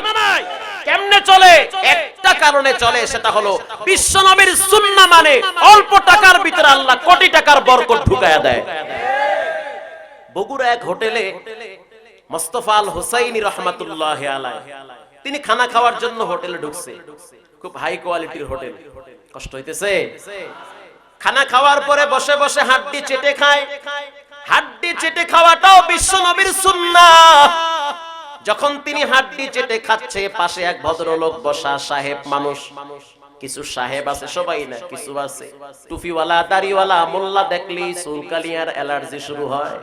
কেমনে চলে? একটা কারণে চলে, সেটা হলো বিশ্ব নবীর সুন্নাহ মানে অল্প টাকার ভিতরে আল্লাহ কোটি টাকার বরকত ঢুকায়া দেয়। বগুড়া এক হোটেলে মোস্তফা আল হুসাইনি রহমাতুল্লাহ আলাইহি, তিনি খানা খাওয়ার জন্য হোটেলে ঢুকছে। খুব হাই কোয়ালিটির হোটেল। কষ্ট হইতেছে। খানা খাওয়ার পরে বসে বসে হাড্ডি চেটে খায়। হাড্ডি চেটে খাওয়াটাও বিশ্ব নবীর সুন্নাহ। যখন তিনি হাড্ডি চেটে খাচ্ছে, পাশে এক ভদ্রলোক বসা, সাহেব মানুষ। কিছু সাহেব আছে, সবাই না, কিছু আছে টুপিওয়ালা, দাড়িওয়ালা, মোল্লা দেখলি চুলকালিয়ার অ্যালার্জি শুরু হয়।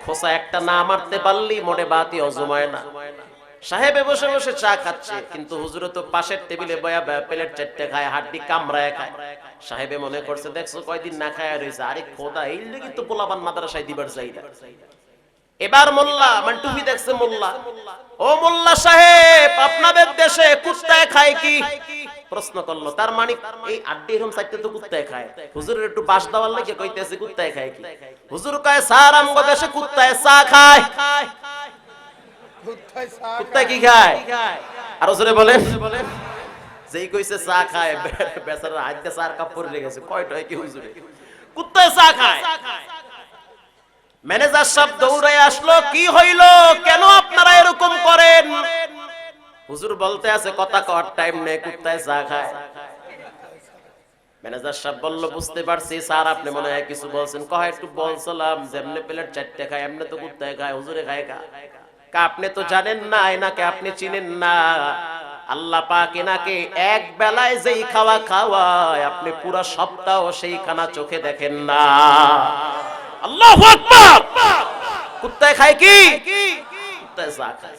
খোসা একটা না মারতে পারলি মনে বাতি অজমায় না। সাহেবে বসে বসে চা খাচ্ছে, কিন্তু হুজুর তো পাশের টেবিলে বয়া বয়া প্লেট চারটে খায়, হাড্ডি কামড়ায় খায়। সাহেবে মনে করছে দেখছো কয়দিন না খায় রয়েছে, আরে খোদা এই লাগি তো পোলাপান মাদ্রাসায় দিবার চাইদা। এবার মোল্লা মানে টুপি দেখছে মোল্লা, ও মোল্লা সাহেব আপনাদের দেশে কুত্তায় খায় কি? প্রশ্ন করলো। তার মানে এই আড্ডি এরকম চাইতে তো কুত্তায় খায়। হুজুরের একটু বাস দেওয়ার লাগে কইতেছে কুত্তায় খায় কি? হুজুর কয় স্যার আমগো দেশে কুত্তায় চা খায়। কুত্তায় কি খায়? আরো জোরে বলেন। যেই কইছে চা খায়, বেচারা হাতে চার কাপ পড়ে লেগেছে। কয়টায় কি হুজুরে? কুত্তায় চা খায়। ম্যানেজার সাহেব দৌড়ায় আসলো, কি হইল, কেন আপনারা এরকম করেন? হুজুর বলতে আছে কথা কওয়ার টাইম নেই, কুত্তায় চা খায়। ম্যানেজার সাহেব বলল বুঝতে পারছি স্যার আপনি মনে হয় কিছু বলছেন। কয় একটু বলছিলাম যেমনে প্লেট চারটে খায় এমনি তো কুত্তায় খায়, হুজুরে খায় কা? আপনি তো জানেন না, এনাকে আপনি চিনেন না। আল্লাহ পাক এনাকে এক বেলায় যেই খাওয়া খাওয়ায় আপনি পুরো সপ্তাহ সেই খানা চোখে দেখেন না। আল্লাহু আকবার। কুত্তায় খায় কি? কুত্তায় চা খায়।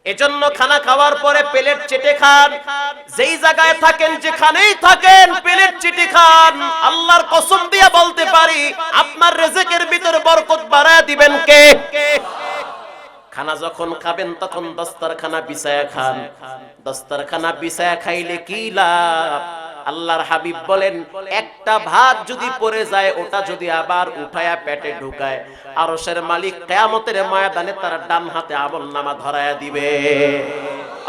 এজন্য খানা খাওয়ার পরে প্লেট চেটে খান। যেই জায়গায় থাকেন যেখানেই থাকেন প্লেট চেটে খান। আল্লাহর কসম দিয়ে বলতে পারি আপনার রিজিকের ভিতর বরকত বাড়ায় দিবেন কে? খানা যখন খাবেন তখন দস্তরখানা বিছায়া খান। দস্তরখানা বিছায়া খাইলে কি লাভ? আল্লাহর হাবিব বলেন একটা ভাত যদি পড়ে যায় ওটা যদি আবার উঠায়া পেটে ঢুকায়, আরশের মালিক কিয়ামতের ময়দানে তার ডান হাতে আমলনামা ধরায়া দিবে।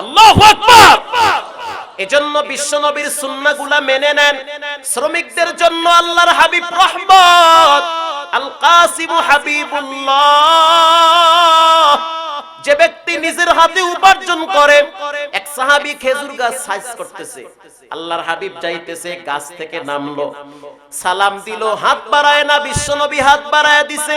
আল্লাহু আকবার। এজন্য বিশ্বনবীর সুন্নাহগুলা মেনে নেন। শ্রমিকদের জন্য আল্লাহর হাবিব রহমত। আল কাসিম হাবিবুল্লাহ। যে ব্যক্তি নিজের হাতে উপার্জন করে, এক সাহাবী খেজুর গাছ সাইজ করতেছে, আল্লাহর হাবিব যাইতেছে, গাছ থেকে নামলো, সালাম দিল, হাত বাড়ায় না, বিশ্বনবী হাত বাড়ায় দিছে।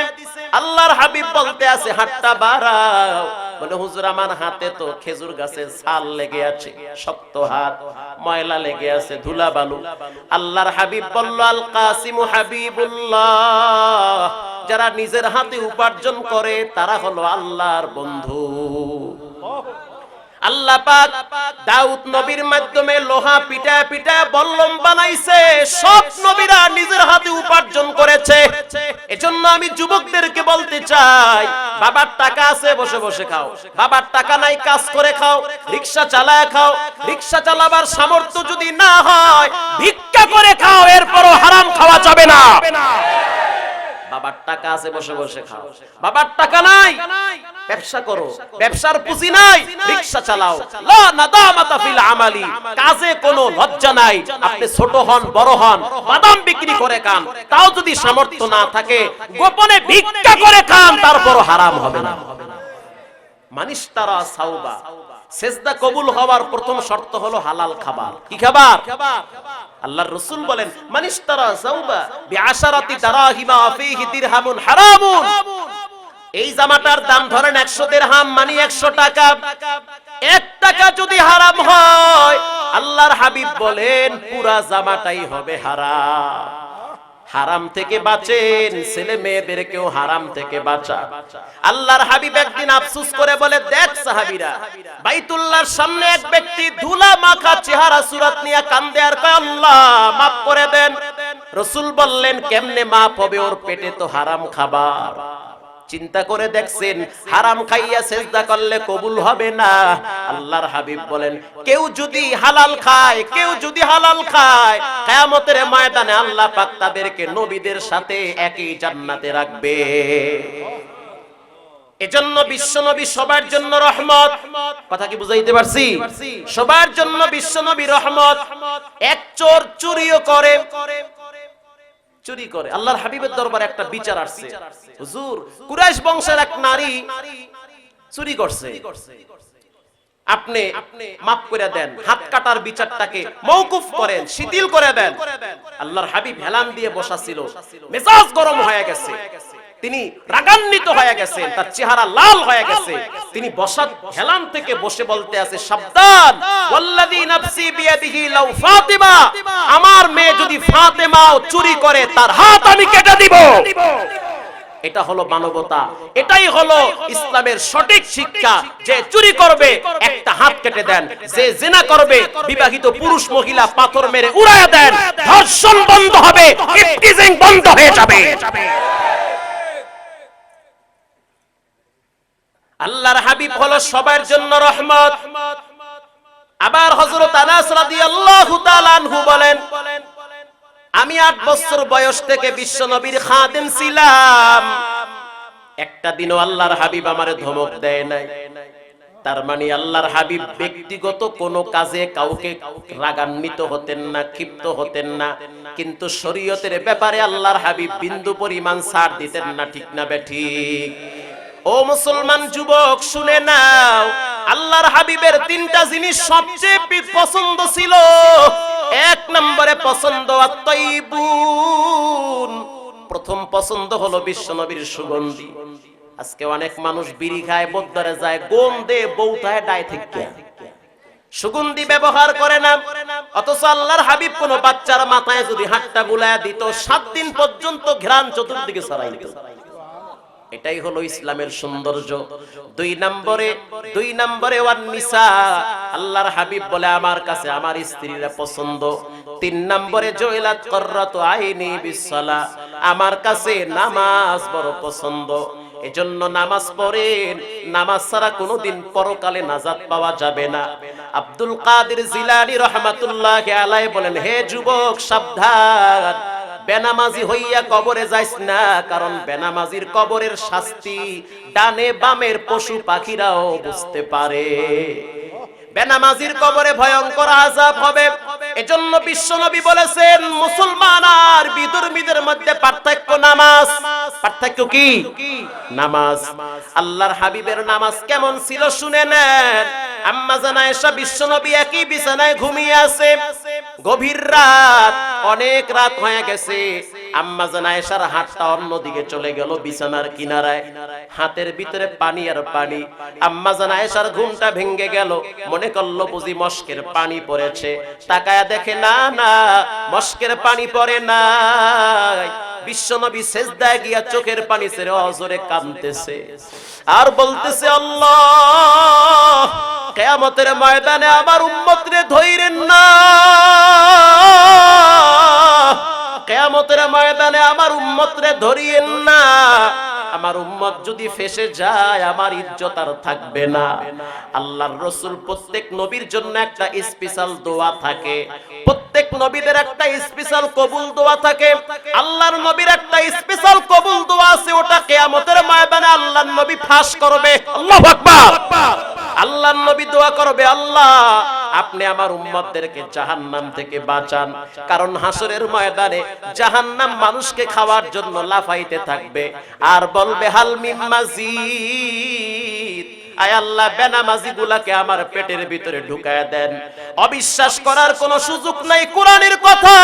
আল্লাহর হাবিব বলতে আছে হাতটা বাড়াও। বলে হুজুর আমার হাতে তো খেজুর গাছের ছাল লেগে আছে, শক্ত হাত, ময়লা লেগে আছে, ধুলা বালু। আল্লাহর হাবিব বলল আল কাসিম হাবিবুল্লাহ। যারা নিজের হাতে উপার্জন করে তারা হলো আল্লাহর বন্ধু। আল্লাহ পাক দাউদ নবীর মাধ্যমে লোহা পিটায় পিটায় বল্লম বানাইছে। সব নবীরা নিজের হাতে উপার্জন করেছে। এজন্য আমি যুবকদেরকে বলতে চাই, বাবার টাকা আছে বসে বসে খাও, বাবার টাকা নাই কাজ করে খাও, রিকশা চালায় খাও। রিকশা চালাবার সামর্থ্য যদি না হয় ভিক্ষা করে খাও, এরপরও হারাম খাওয়া যাবে না। বাবার টাকা আছে বসে বসে খাও, বাবার টাকা নাই ব্যবসা করো, ব্যবসার পুঁজি নাই রিকশা চালাও। লা নাদামাতা ফিল আমালি। কাজে কোনো লজ্জা নাই। আপনি ছোট হন বড় হন, বাদাম বিক্রি করে খান, তাও যদি সামর্থ্য না থাকে গোপনে ভিক্ষা করে খান, তারপরও হারাম হবে না। মানিস্তারা সাওবা। সেজদা কবুল হওয়ার প্রথম শর্ত হলো হালাল খাবার। কি খাবার? আল্লাহর রাসূল বলেন মানিস্তারা সাওবা বিআশারাতি দারাহিমা ফীহি দিরহামুন হারামুন। এই জামাটার দাম ধরেন 100 দিরহাম, মানে 100 টাকা। 1 টাকা যদি হারাম হয় আল্লাহর হাবিব বলেন পুরা জামাটাই হবে হারাম। হারাম থেকে বাঁচেন, ছেলে মেয়েদেরকেও হারাম থেকে বাঁচা। আল্লাহর হাবিব একদিন আফসোস করে বলে দেখ সাহাবীরা, বাইতুল্লাহর সামনে এক ব্যক্তি ধুলা মাখা চেহারা সুরাত নিয়ে কান্দে আর কয় আল্লাহ মাফ করে দেন। রাসূল বললেন কেমনে মাফ হবে, ওর পেটে তো হারাম খাবার। চিন্তা করে দেখছেন হারাম খাইয়া সেজদা করলে কবুল হবে না। আল্লাহর হাবিব বলেন কেউ যদি হালাল খায়, কেউ যদি হালাল খায়, কিয়ামতের ময়দানে আল্লাহ পাক তাদেরকে নবীদের সাথে একই জান্নাতে রাখবে। এজন্য বিশ্বনবী সবার জন্য রহমত। কথা কি বুঝাইতে পারছি? সবার জন্য বিশ্বনবী রহমত। এক চোর চুরিও করে, চুরি করে। আল্লাহর হাবিবের দরবারে একটা বিচার আসছে, হুজুর কুরাইশ বংশের এক নারী চুরি করছে, আপনি মাফ করে দেন, হাত কাটার বিচারটাকে মওকুফ করেন, শিথিল করে দেন। আল্লাহর হাবিব হেলান দিয়ে বসা ছিল, মেজাজ গরম হয়ে গেছে, তিনি রাগান্বিত হয়ে গেছেন, তার চেহারা লাল হয়ে গেছে। তিনি বসা হেলান থেকে বসে বলতে আছে সাবধান, ওয়াল্লাযী নাফসি বিয়াদিহি লাউ ফাতিমা, আমার মেয়ে যদি ফাতেমাও চুরি করে তার হাত আমি কেটে দিব। এটা হলো মানবতা, এটাই হলো ইসলামের সঠিক শিক্ষা। যে চুরি করবে একটা হাত কেটে দেন, যে জিনা করবে বিবাহিত পুরুষ মহিলা পাথর মেরে উড়ায়া দেন, ধর্ষণ বন্ধ হবে, ইফতিজিং বন্ধ হয়ে যাবে। আল্লাহর হাবিব হলো সবার জন্য রহমত। আবার হযরত আনাস রাদিয়াল্লাহু তাআলা আনহু বলেন, আমি 8 বছর বয়স থেকে বিশ্ব নবীর খাদেম ছিলাম, একটা দিনও আল্লাহর হাবিব আমারে ধমক দেয় নাই। তার মানে আল্লাহর হাবিব ব্যক্তিগত কোনো কাজে কাউকে রাগান্বিত হতেন না, ক্ষিপ্ত হতেন না, কিন্তু শরীয়তের ব্যাপারে আল্লাহর হাবিব বিন্দু পরিমাণ ছাড় দিতেন না। ঠিক না বেঠিক? ও মুসলমান যুবক শুনে নাও, আল্লাহর হাবিবের 3টা জিনিস সবচেয়ে পছন্দ ছিল। 1 নম্বরে পছন্দ আত-তাইয়িবুন, প্রথম পছন্দ হলো বিশ্বনবীর সুগন্ধি। আজকে অনেক মানুষ বিড়ি খায়, বদ্দারে যায়, গন্ধে বউতায় ডায় থেকে সুগন্ধি ব্যবহার করে না। অথচ আল্লাহর হাবিব কোন বাচ্চার মাথায় যদি হাতটা বুলায়া দিত 7 দিন পর্যন্ত ঘ্রাণ চতুর্দিকে ছড়াইত। এটাই হলো ইসলামের সৌন্দর্য। 2 নম্বরে ওয়ান নিসা, আল্লাহর হাবিব বলে আমার কাছে আমার স্ত্রীরা পছন্দ। 3 নম্বরে জয়লাত কররাতু আইনি বিসসালাহ, আমার কাছে নামাজ বড় পছন্দ। এজন্য নামাজ পড়েন, নামাজ ছাড়া কোনোদিন পরকালে নাজাত পাওয়া যাবে না। আব্দুল কাদের জিলানী রাহমাতুল্লাহি আলাইহি বলেন, হে যুবক সাবধান, বেনামাজি হইয়া কবরে যাইস না, কারণ বেনামাজির কবরের শাস্তি ডানে বামের পশু পাখিরাও বুঝতে পারে। বেনামাজির কবরে ভয়ঙ্কর আযাব হবে। এজন্য বিশ্বনবী বলেছেন, মুসলমান আর বিধর্মীদের মধ্যে পার্থক্য নামাজ। পার্থক্য কি? নামাজ। আল্লাহর হাবিবের নামাজ কেমন ছিল শুনে নেন। আম্মা জান আয়েশা, বিশ্বনবী একই বিছানায় ঘুমিয়ে আছে, গভীর রাত, অনেক রাত হয়ে গেছে। আম্মা জান আয়েশার হাতটা অন্যদিকে চলে গেল, বিছানার কিনারায়, হাতের ভিতরে পানি আর পানি। আম্মা জান আয়েশার ঘুমটা ভেঙে গেল, মনে করলো বুঝি মস্কের পানি পড়েছে। তাকায়া দেখে না, না মস্কের পানি পড়ে নাই। বিশ্বনবী সেজদায় গিয়া চোখের পানি ছেড়ে অজরে কাঁদতেছে আর বলতেছে, আল্লাহ কিয়ামতের ময়দানে আমার উম্মতরে ধইরেন না, কিয়ামতের ময়দানে আমার উম্মতরে ধরিয়েন না। আমার উম্মত যদি ফেসে যায় আমার ইজ্জত আর থাকবে না। আল্লাহর রাসূল প্রত্যেক নবীর জন্য একটা স্পেশাল দোয়া থাকে, প্রত্যেক নবীদের একটা স্পেশাল কবুল দোয়া থাকে। আল্লাহর নবীর একটা স্পেশাল কবুল দোয়া আছে, ওটা কিয়ামতের ময়দানে আল্লাহর নবী ফাঁস করবে। আল্লাহু আকবার। আল্লাহর নবী দোয়া করবে, আল্লাহ আপনি আমার উম্মতদেরকে জাহান্নাম থেকে বাঁচান, কারণ হাসরের ময়দানে জাহান্নাম মানুষকে খাওয়ার জন্য লাফাইতে থাকবে আর বলবে, হাল মিন মাজিদ, আয় আল্লাহ বেনামাজি গুলাকে আমার পেটের ভিতরে ঢুকায়া দেন। অবিশ্বাস করার কোনো সুযোগ নাই, কোরআনের কথা।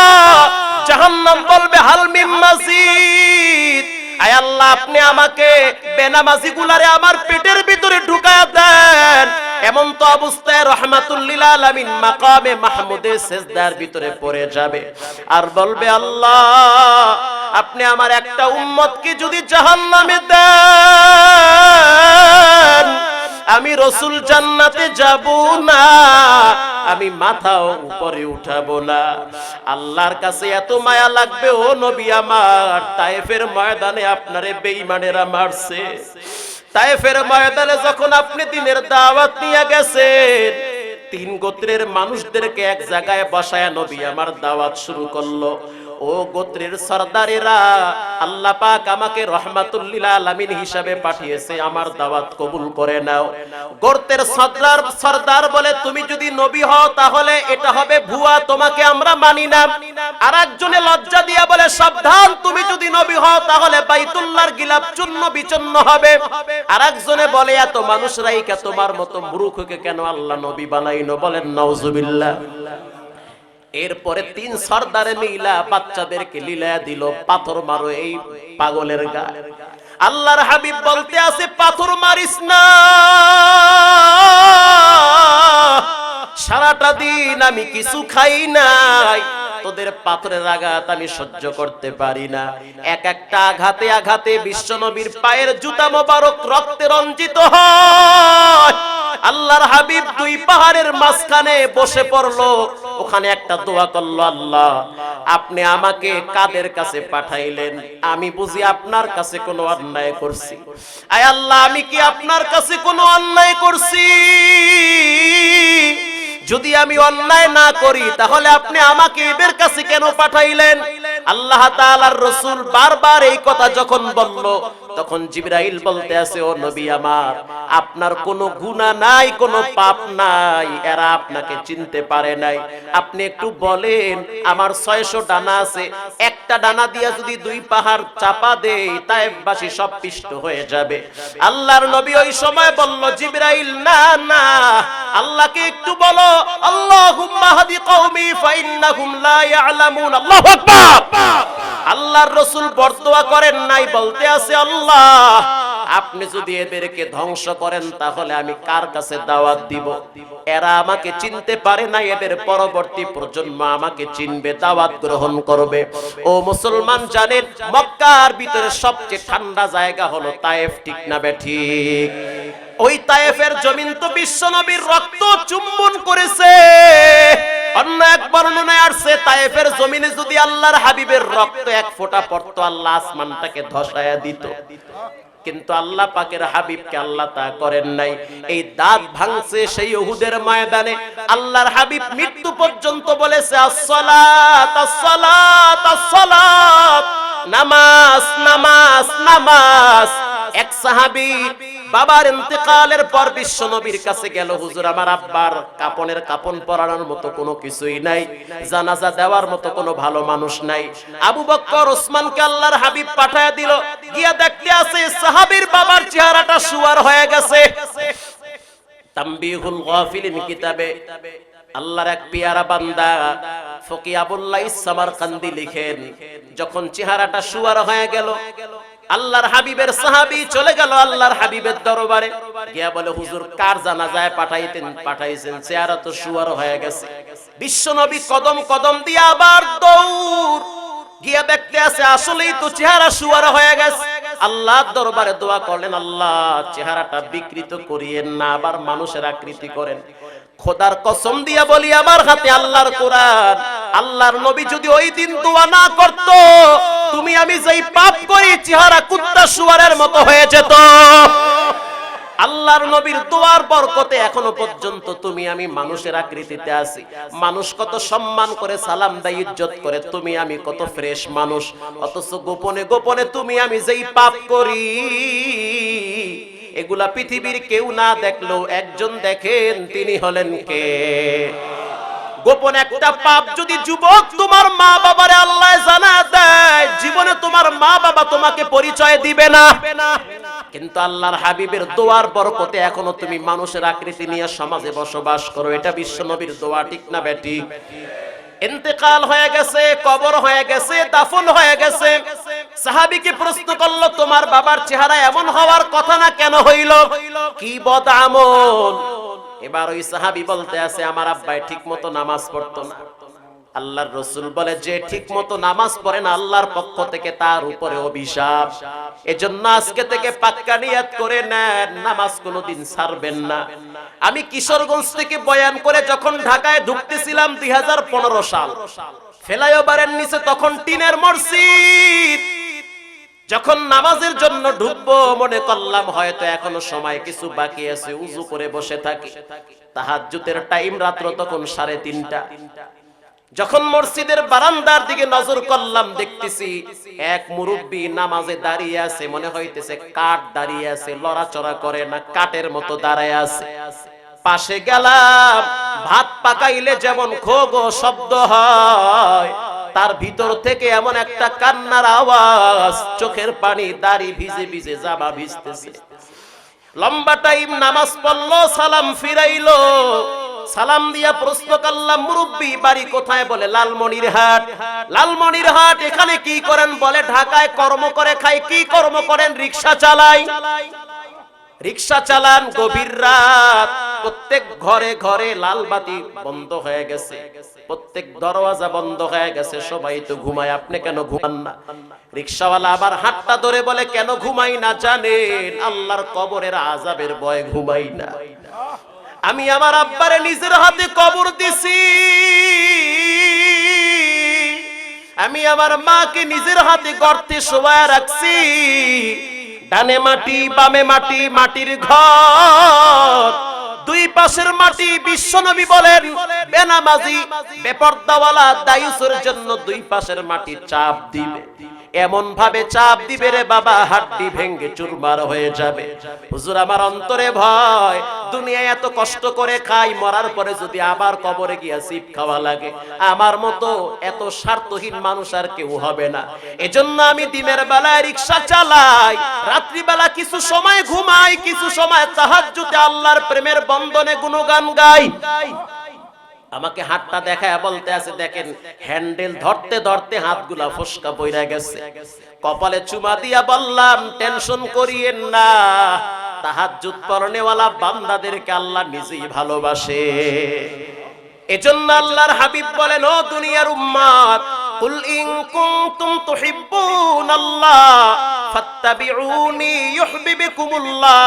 জাহান্নাম বলবে, হাল মিন মাজিদ, আয় আল্লাহ আপনি আমাকে বেনামাজি গুলারে আমার পেটের ভিতরে ঢুকায়া দেন। এমন তো অবস্থায় রাহমাতুল লিল আলামিন মাকামে মাহমুদে সিজদার ভিতরে পড়ে যাবে আর বলবে, আল্লাহ আপনি আমার একটা উম্মতকে যদি জাহান্নামে দেন, আমি রাসূল জান্নাতে যাব না, আমি মাথাও উপরে উঠাবো না। আল্লাহর কাছে এত মায়া লাগবে, ও নবী আমার, তায়েফের ময়দানে আপনারে বেঈমানেরা মারছে। তায়েফের ময়দানে যখন আপনি দ্বীনের দাওয়াত নিয়ে গেছেন, 3 গোত্রের মানুষদেরকে এক জায়গায় বসায়া নবী আমার দাওয়াত শুরু করলো। ও গোত্রের সরদারেরা, আল্লাহ পাক আমাকে রাহমাতুল লিল আলামিন হিসাবে পাঠিয়েছে, আমার দাওয়াত কবুল করে নাও। গোত্রের সরদার বলে, তুমি যদি নবী হও তাহলে এটা হবে ভুয়া, তোমাকে আমরা মানি না। আরেকজনে লজ্জা দিয়া বলে, সাবধান, তুমি যদি নবী হও তাহলে বাইতুল্লাহর গিলাফ চূর্ণ বিচূর্ণ হবে। আরেকজনে বলে, এত মানুষ রাইকা তোমার মতো মূর্খকে কেন আল্লাহ নবী বানাইলো? বলেন নাউজুবিল্লাহ। এরপরে 3 সরদারে মিলা বাচ্চাদেরকে লীলা দিল, পাথর মারো এই পাগলের গায়ে। আল্লাহর হাবিব বলতে আছে, পাথর মারিস না, সারাটা দিন আমি কিছু খাই নাই, তোদের পাথরের আঘাত আমি সহ্য করতে পারি না। এক একটা আঘাতে আঘাতে বিশ্বনবীর পায়ের জুতা মোবারক রক্তে রঞ্জিত হয়। আল্লাহর হাবিব দুই পাহাড়ের মাঝখানে বসে পড়লো, ওখানে একটা দোয়া করলো, আল্লাহ আপনি আমাকে কাদের কাছে পাঠাইলেন? আমি বুঝি আপনার কাছে কোনো অন্যায় করছি? আয় আল্লাহ, আমি কি আপনার কাছে কোনো অন্যায় করছি? যদি আমি অন্যায় না করি তাহলে আপনি আমাকে এদের কাছে কেন পাঠাইলেন? আল্লাহ তাআলার রাসূল বারবার এই কথা যখন বলল, তখন জিবরাইল বলতে আছে, ও নবী আমার, আপনার কোনো গুনাহ নাই, কোনো পাপ নাই, এরা আপনাকে চিনতে পারে নাই। আপনি একটু বলেন, আমার 600 ডানা আছে, একটা ডানা দিয়া যদি দুই পাহাড় চাপা দেই, তায়েফবাসী সব পিষ্ট হয়ে যাবে। আল্লাহর নবী ওই সময় বলল, জিবরাইল না না, আল্লাহকে একটু বলো, আল্লাহুম্মা হাদি কওমি ফাইন্নাহুম লা ইয়ালামুন। আল্লাহু আকবার। আল্লাহর রাসূল বরদোয়া করেন নাই, বলতে আছে, আল্লাহ আপনি যদি এদেরকে ধ্বংস করেন তাহলে আমি কার কাছে দাওয়াত দিব? এরা আমাকে চিনতে পারে না, এদের পরবর্তী প্রজন্ম আমাকে চিনবে, দাওয়াত গ্রহণ করবে। ও মুসলমান জানেন, মক্কার ভিতরে সবচেয়ে ঠান্ডা জায়গা হলো তায়েফ, ঠিক না বেঠিক? ওই তায়েফের জমিন তো বিশ্বনবীর রক্ত চুম্বন করেছে। অন্য এক বর্ণনায় আসছে, তায়েফের জমিনে যদি আল্লাহর হাবিবের রক্ত এক ফোঁটা পড়তো, আল্লাহ আসমানটাকে ধসায়া দিত। কিন্তু আল্লাহ পাকের হাবিবকে আল্লাহ তা করেন নাই। এই দাঁত ভাঙছে সেই উহুদের ময়দানে। আল্লাহর হাবিব মৃত্যু পর্যন্ত বলেছে, আসসালাত আসসালাত আসসালাত, নামাজ নামাজ নামাজ। এক সাহাবী বাবার ইন্তেকালের পর বিশ্ব নবীর কাছে গেল, হুজুর আমার আব্বার কাপনের কাপন পরানোর মতো কোনো কিছুই নাই, জানাজা দেওয়ার মতো কোনো ভালো মানুষ নাই। আবু বকর ওসমানকে আল্লাহর হাবিব পাঠায়া দিল, গিয়া দেখতে আছে সাহাবীর বাবার চেহারাটা সুয়ার হয়ে গেছে। তামবিহুল গাফিলিন কিতাবে আল্লাহর এক পিয়ারা বান্দা ফকি আবুল্লাহ সামারকান্দি লিখেন, যখন চেহারাটা সুয়ার হয়ে গেল, আল্লাহর হাবিবের সাহাবী চলে গেল আল্লাহর হাবিবের দরবারে, গিয়া বলে, হুজুর কার জানাজায় পাঠাইছেন, চেহারা তো সুয়ার হয়ে গেছে। বিশ্বনবী কদম কদম দিয়ে আবার দৌড় গিয়া দেখতে আছে, আসলেই তো চেহারা সুয়ার হয়ে গেছে। আল্লাহর দরবারে দোয়া করলেন, আল্লাহ চেহারাটা বিকৃত করিয়েন না, আবার মানুষের আকৃতি করেন। খোদার কসম দিয়া বলি, আমার হাতে আল্লাহর কোরআন, আল্লাহর নবী যদি ওই দিন দোয়া না করত, তুমি আমি যেই পাপ করি চেহারা কুত্তা শুয়ারের মতো হয়ে যেত। আল্লাহর নবীর দোয়ার বরকতে এখনো পর্যন্ত তুমি আমি মানুষের আকৃতিতে আছি। মানুষ কত সম্মান করে, সালাম দেয়, ইজ্জত করে, তুমি আমি কত ফ্রেশ মানুষ। অথচ গোপনে গোপনে তুমি আমি যেই পাপ করি, এগুলা পৃথিবীর কেউ না দেখলেও একজন দেখেন, তিনি হলেন কে? গোপন একটা পাপ যদি যুবক তোমার মা বাবারে আল্লাহ জানা দেয়, জীবনে তোমার মা বাবা তোমাকে পরিচয় দিবে না। কিন্তু আল্লাহর হাবিবের দোয়ার বরকতে এখনো তুমি মানুষের আকৃতি নিয়ে সমাজে বসবাস করো। এটা বিশ্বনবীর দোয়া, ঠিক না বেটি? ইন্তেকাল হয়ে গেছে, কবর হয়ে গেছে, দাফন হয়ে গেছে। সাহাবীকে প্রশ্ন করলো, তোমার বাবার চেহারা এমন হওয়ার কথা না, কেন হইল? কি বদ আমল? এবার ওই সাহাবী বলতে আছে, আমার আব্বাই ঠিক মতো নামাজ পড়তো না। আল্লাহর রাসূল বলে, যে ঠিক মতো নামাজ পড়ে না, আল্লাহর পক্ষ থেকে তার উপরে অভিশাপ। এজন্য আজকে থেকে পাক্কা নিয়ত করে নেন, নামাজ কোনোদিন ছাড়বেন না। আমি কিশোরগঞ্জ থেকে বয়ান করে যখন ঢাকায় ঢুকতেছিলাম 2015 সাল, ফ্লাইওভারের নিচে তখন টিনের মসজিদ। যখন নামাজের জন্য ঢুকবো, মনে করলাম হয়তো এখনো সময় কিছু বাকি আছে, উযু করে বসে থাকি। তাহাজ্জুদের টাইম, রাত্র তখন 3:30। যখন মসজিদের বারান্দার দিকে নজর করলাম, দেখতেছি এক মুরব্বি নামাজে দাঁড়িয়ে আছে, মনে হইতেছে কাঠ দাঁড়িয়ে আছে, লড়াচড়া করে না, কাঠের মতো দাঁড়ায় আছে। পাশে গেলাম, ভাত পাকাইলে যেমন খো গো শব্দ হয়, তার ভিতর থেকে এমন একটা কান্নার আওয়াজ, চোখের পানি, দাড়ি ভিজে ভিজে জামা ভিজতেছে। লম্বা টাইম নামাজ পড়লো, সালাম ফিরাইলো। সালাম দিয়া প্রশ্ন করলাম, মুরব্বি বাড়ি কোথায়? বলে লালমনিরহাট। লালমনিরহাট, এখানে কি করেন? বলে ঢাকায় কর্ম করে খাই। কি কর্ম করেন? রিকশা চালাই। রিকশা চালান, গভীর রাত, প্রত্যেক ঘরে ঘরে লাল বাতি বন্ধ হয়ে গেছে, প্রত্যেক দরওয়াজা বন্ধ হয়ে গেছে, সবাই তো ঘুমায়, আপনি কেন ঘুমান না? রিকশাওয়ালা আবার হাতটা ধরে বলে, কেন ঘুমাই না জানেন? আল্লাহর কবরের আযাবের ভয়ে ঘুমাই না। আমি আমার আব্বারে নিজের হাতে কবর দিছি, আমি আমার মাকে নিজের হাতে গর্তে শোয়ায় রাখছি, ডানে মাটি বামে মাটি, মাটির ঘর, দুই পাশের মাটি। বিশ্বনবী বলেন, বেনামাজি বেপরদাওয়ালা দায়ুসের জন্য দুই পাশের মাটি চাপ দিবে, এমন ভাবে চাপ দিবে রে বাবা, হাড্ডি ভেঙে চুরমার হয়ে যাবে। হুজুর, আমার অন্তরে ভয়, দুনিয়ায় এত কষ্ট করে খাই, মরার পরে যদি আবার কবরে গিয়া সিপ খাওয়া লাগে, আমার মতো এত স্বার্থহীন মানুষ আর কেউ হবে না। এজন্য আমি দিনের বেলায় রিকশা চালাই, রাত্রি বেলা কিছু সময় ঘুমাই, কিছু সময় তাহাজ্জুদে আল্লাহর প্রেমের বন্ধনে গুণগান গাই। আমাকে হাতটা দেখায় বলতে আছে, দেখেন হ্যান্ডেল ধরতে ধরতে হাতগুলা ফসকা পইরা গেছে। কপালে চুমা দিয়া বললাম, টেনশন করিয়েন না, তাহাজ্জুদ পড়নেওয়ালা বান্দাদেরকে আল্লাহ নিজেই ভালোবাসে। এজন্য আল্লাহর হাবিব বলেন, ও দুনিয়ার উম্মত, কুল ইন কুনতুম তুহিব্বুনাল্লাহ ফাত্তাবিউনি ইউহিব্বুকুমুল্লাহ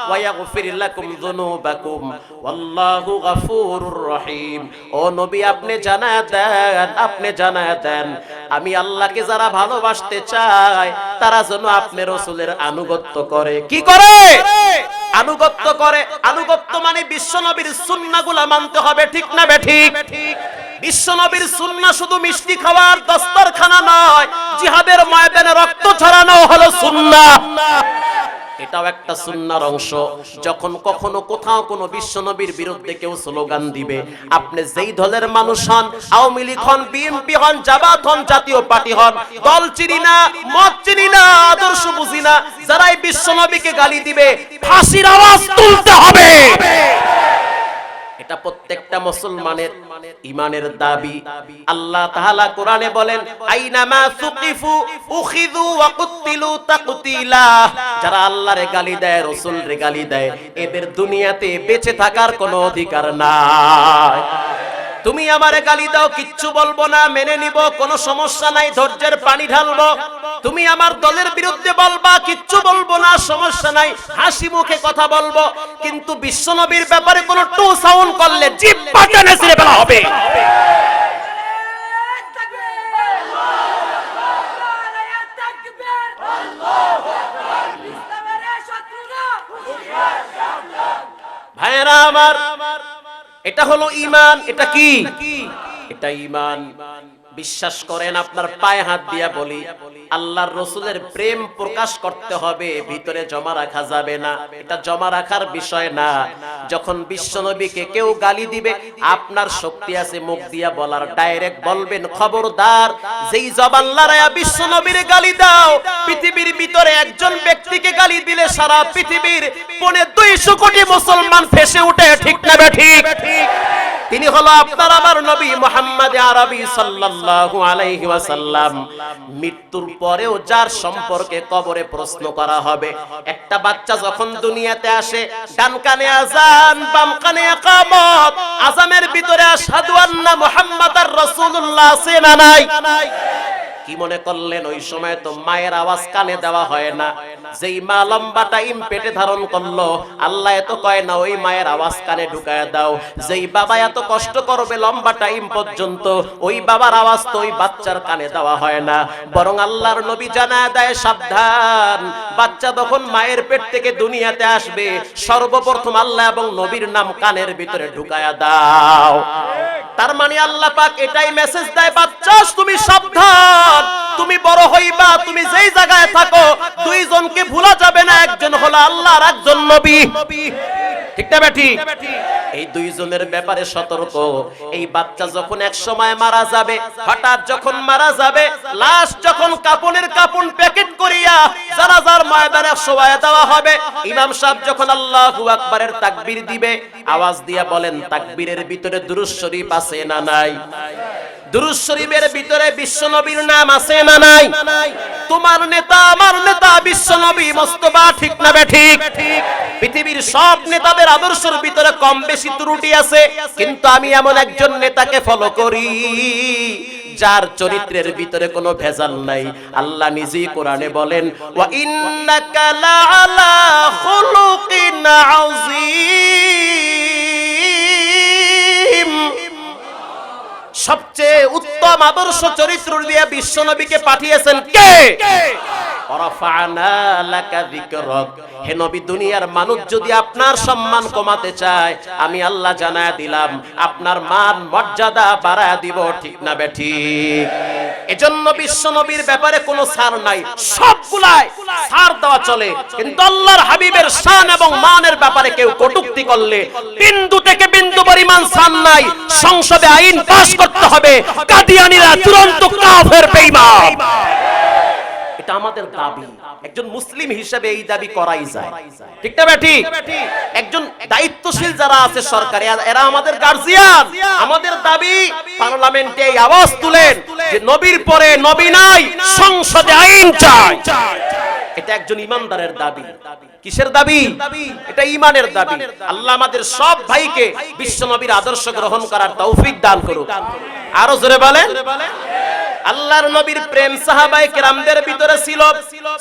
ওয়া ইয়াগফির লাকুম যুনুবাকুম ওয়াল্লাহু গফুরুর রহিম। ও নবী, আপনি জানায়া দেন, আপনি জানায়া দেন, আমি আল্লাহকে যারা ভালোবাসতে চায় তারা যেন আপনার রাসূলের আনুগত্য করে। কি করে? আনুগত্য করে। আনুগত্য মানে বিশ্বনবীর সুন্নাহগুলো মানতে হবে, ঠিক না বেঠিক? বিশ্বনবীর সুন্নাহ শুধু মিষ্টি খাওয়ার দস্তরখানা নয়, জিহাদের ময়দানে রক্ত ঝরানো হলো সুন্নাহ। এটাও একটা সুন্নাহর অংশ। যখন কখনো কোথাও কোনো বিশ্বনবীর বিরুদ্ধে কেউ স্লোগান দিবে, আপনি যেই দলের মানুষ হন, আওয়ামী লীগ হন, বিএনপি হন, জামাত হন, জাতীয় পার্টি হন, দল চিনি না, মত চিনি না, আদর্শ বুঝি না, যারাই বিশ্বনবীকে গালি দিবে, ফাঁসির আওয়াজ তুলতে হবে। এটা প্রত্যেকটা মুসলমানের ঈমানের দাবি। আল্লাহ তাআলা কোরআনে বলেন, আইনামা সুকিফু উখিযু ওয়া কুতিলু তাকতিলা। যারা আল্লাহরে গালি দেয়, রাসূলরে গালি দেয়, এদের দুনিয়াতে বেঁচে থাকার কোনো অধিকার নাই। তুমি আমারে গালি দাও, কিচ্ছু বলবো না, মেনে নিব, কোনো সমস্যা নাই, ধৈর্যের পানি ঢালবো। তুমি আমার দলের বিরুদ্ধে বলবা, কিচ্ছু বলবো না, সমস্যা নাই, হাসি মুখে কথা বলবো। কিন্তু বিশ্বনবীর ব্যাপারে কোনো টু সাউন্ড করলে জিহ্বা টেনে ছিঁড়ে ফেলা হবে। ভাইরা আমার, এটা হলো ঈমান। এটা কি? এটা ঈমান। বিশ্বাস করেন, আপনার পায়ে হাত দিয়া বলি, আল্লাহর রাসূলের প্রেম প্রকাশ করতে হবে, ভিতরে জমা রাখা যাবে না। এটা জমা রাখার বিষয় না। যখন বিশ্বনবীকে কেউ গালি দিবে, আপনার শক্তি আছে মুখ দিয়া বলার, ডাইরেক্ট বলবেন, খবরদার, যেই জবান লড়াইয়া বিশ্বনবীর গালি দাও, পৃথিবীর ভিতরে একজন ব্যক্তিকে গালি দিলে সারা পৃথিবীর 250 কোটি মুসলমান ফেসে ওঠে, ঠিক না বেঠিক? তিনি হলো আপনার আমার নবী মুহাম্মদ আরবি সাল্লাল্লাহু আলাইহি ওয়াসাল্লাম। মৃত্যুর পরেও যার সম্পর্কে কবরে প্রশ্ন করা হবে। একটা বাচ্চা যখন দুনিয়াতে আসে, ডান কানে আযান, বাম কানে ইকামত, আযানের ভিতরে আশহাদু আন্না মুহাম্মাদার রাসূলুল্লাহ আছে না নাই? কি মনে করলেন ওই সময় তো মায়ের আওয়াজ কানে দেওয়া হয় না? যেই মা লম্বা টাইম পেটে ধারণ করলো, আল্লাহ এত কয় না ওই মায়ের আওয়াজ কানে ঢুকায় দাও। যেই বাবা এত কষ্ট করবে লম্বা টাইম পর্যন্ত, ওই বাবার আওয়াজ তো ওই বাচ্চার কানে দেওয়া হয় না। বরং আল্লাহর নবী জানায় দেয়, সাবধান, বাচ্চা যখন মায়ের পেট থেকে দুনিয়াতে আসবে, সর্বপ্রথম আল্লাহ এবং নবীর নাম কানের ভিতরে ঢুকায়া দাও। তার মানে আল্লাহ পাক এটাই মেসেজ দেয়, বাচ্চা তুমি সাবধান, তুমি বড় হইবা, তুমি যেই জায়গায় থাকো, দুইজনকে ভুলা যাবে না, একজন হলো আল্লাহ আর একজন নবী। ঠিক না বেঠিক? এই দুইজনের ব্যাপারে সতর্ক। এই বাচ্চা যখন এক সময় মারা যাবে, হঠাৎ যখন মারা যাবে, লাশ যখন কাপনের কাপন প্যাকেট করিয়া জানাজার ময়দানে শোয়ায় দেওয়া হবে, ইমাম সাহেব যখন আল্লাহু আকবারের তাকবীর দিবে, আওয়াজ দিয়া বলেন, তাকবীরের ভিতরে দুরূদ শরীফ আছে না নাই? দুরূদ শরীফের ভিতরে বিশ্বনবীর নাম আছে না নাই? তোমার নেতা আমার নেতা বিশ্বনবী মুস্তাফা, ঠিক না বেঠিক? পৃথিবীর সব নেতাদের আদর্শের ভিতরে কম বেশি ত্রুটি আছে, কিন্তু আমি এমন একজন নেতাকে ফলো করি যার চরিত্রের ভিতরে কোনো ভেজাল নাই। আল্লাহ নিজেই কোরআনে বলেন, ওয়া ইন্নাকা লাআলা খুলুকিন আযীম। সবচেয়ে উত্তম আদর্শ চরিত্র দিয়ে বিশ্বনবীকে পাঠিয়েছেন কে? ওয়ারাফা'না লাকা যিকরাক। হে নবী, দুনিয়ার মানুষ যদি আপনার সম্মান কমাতে চায়, আমি আল্লাহ জানায়া দিলাম আপনার মান মর্যাদা বাড়ায়া দিব, ঠিক না বেঠিক? এজন্য বিশ্বনবীর ব্যাপারে কোনো ছাড় নাই, সবগুলাই ছাড় দেওয়া চলে, কিন্তু আল্লাহর হাবিবের শান এবং মানের ব্যাপারে কেউ কটূক্তি করলে বিন্দু থেকে বিন্দু পরিমাণ ছাড় নাই। সংসদে আইন পাস করতে হবে, কাদিয়ানীরা চূড়ান্ত কাফের বেঈমান। এটা আমাদের দাবি, একজন মুসলিম হিসেবে এই দাবি করাই যায়, ঠিক না বেঠিক? একজন দায়িত্বশীল যারা আছে সরকারে, এরা আমাদের গার্জিয়ান। আমাদের দাবি পার্লামেন্টে এই আওয়াজ তুলেন যে নবীর পরে নবী নাই, সংসদে আইন চাই। এটা একজন ইমানদারের দাবি। কিসের দাবি? এটা ঈমানের দাবি। আল্লাহ আমাদের সব ভাইকে বিশ্বনবীর আদর্শ গ্রহণ করার তৌফিক দান করুক। আরো জোরে বলেন। আল্লাহর নবীর প্রেম সাহাবায়ে কেরামদের ভিতরে ছিল।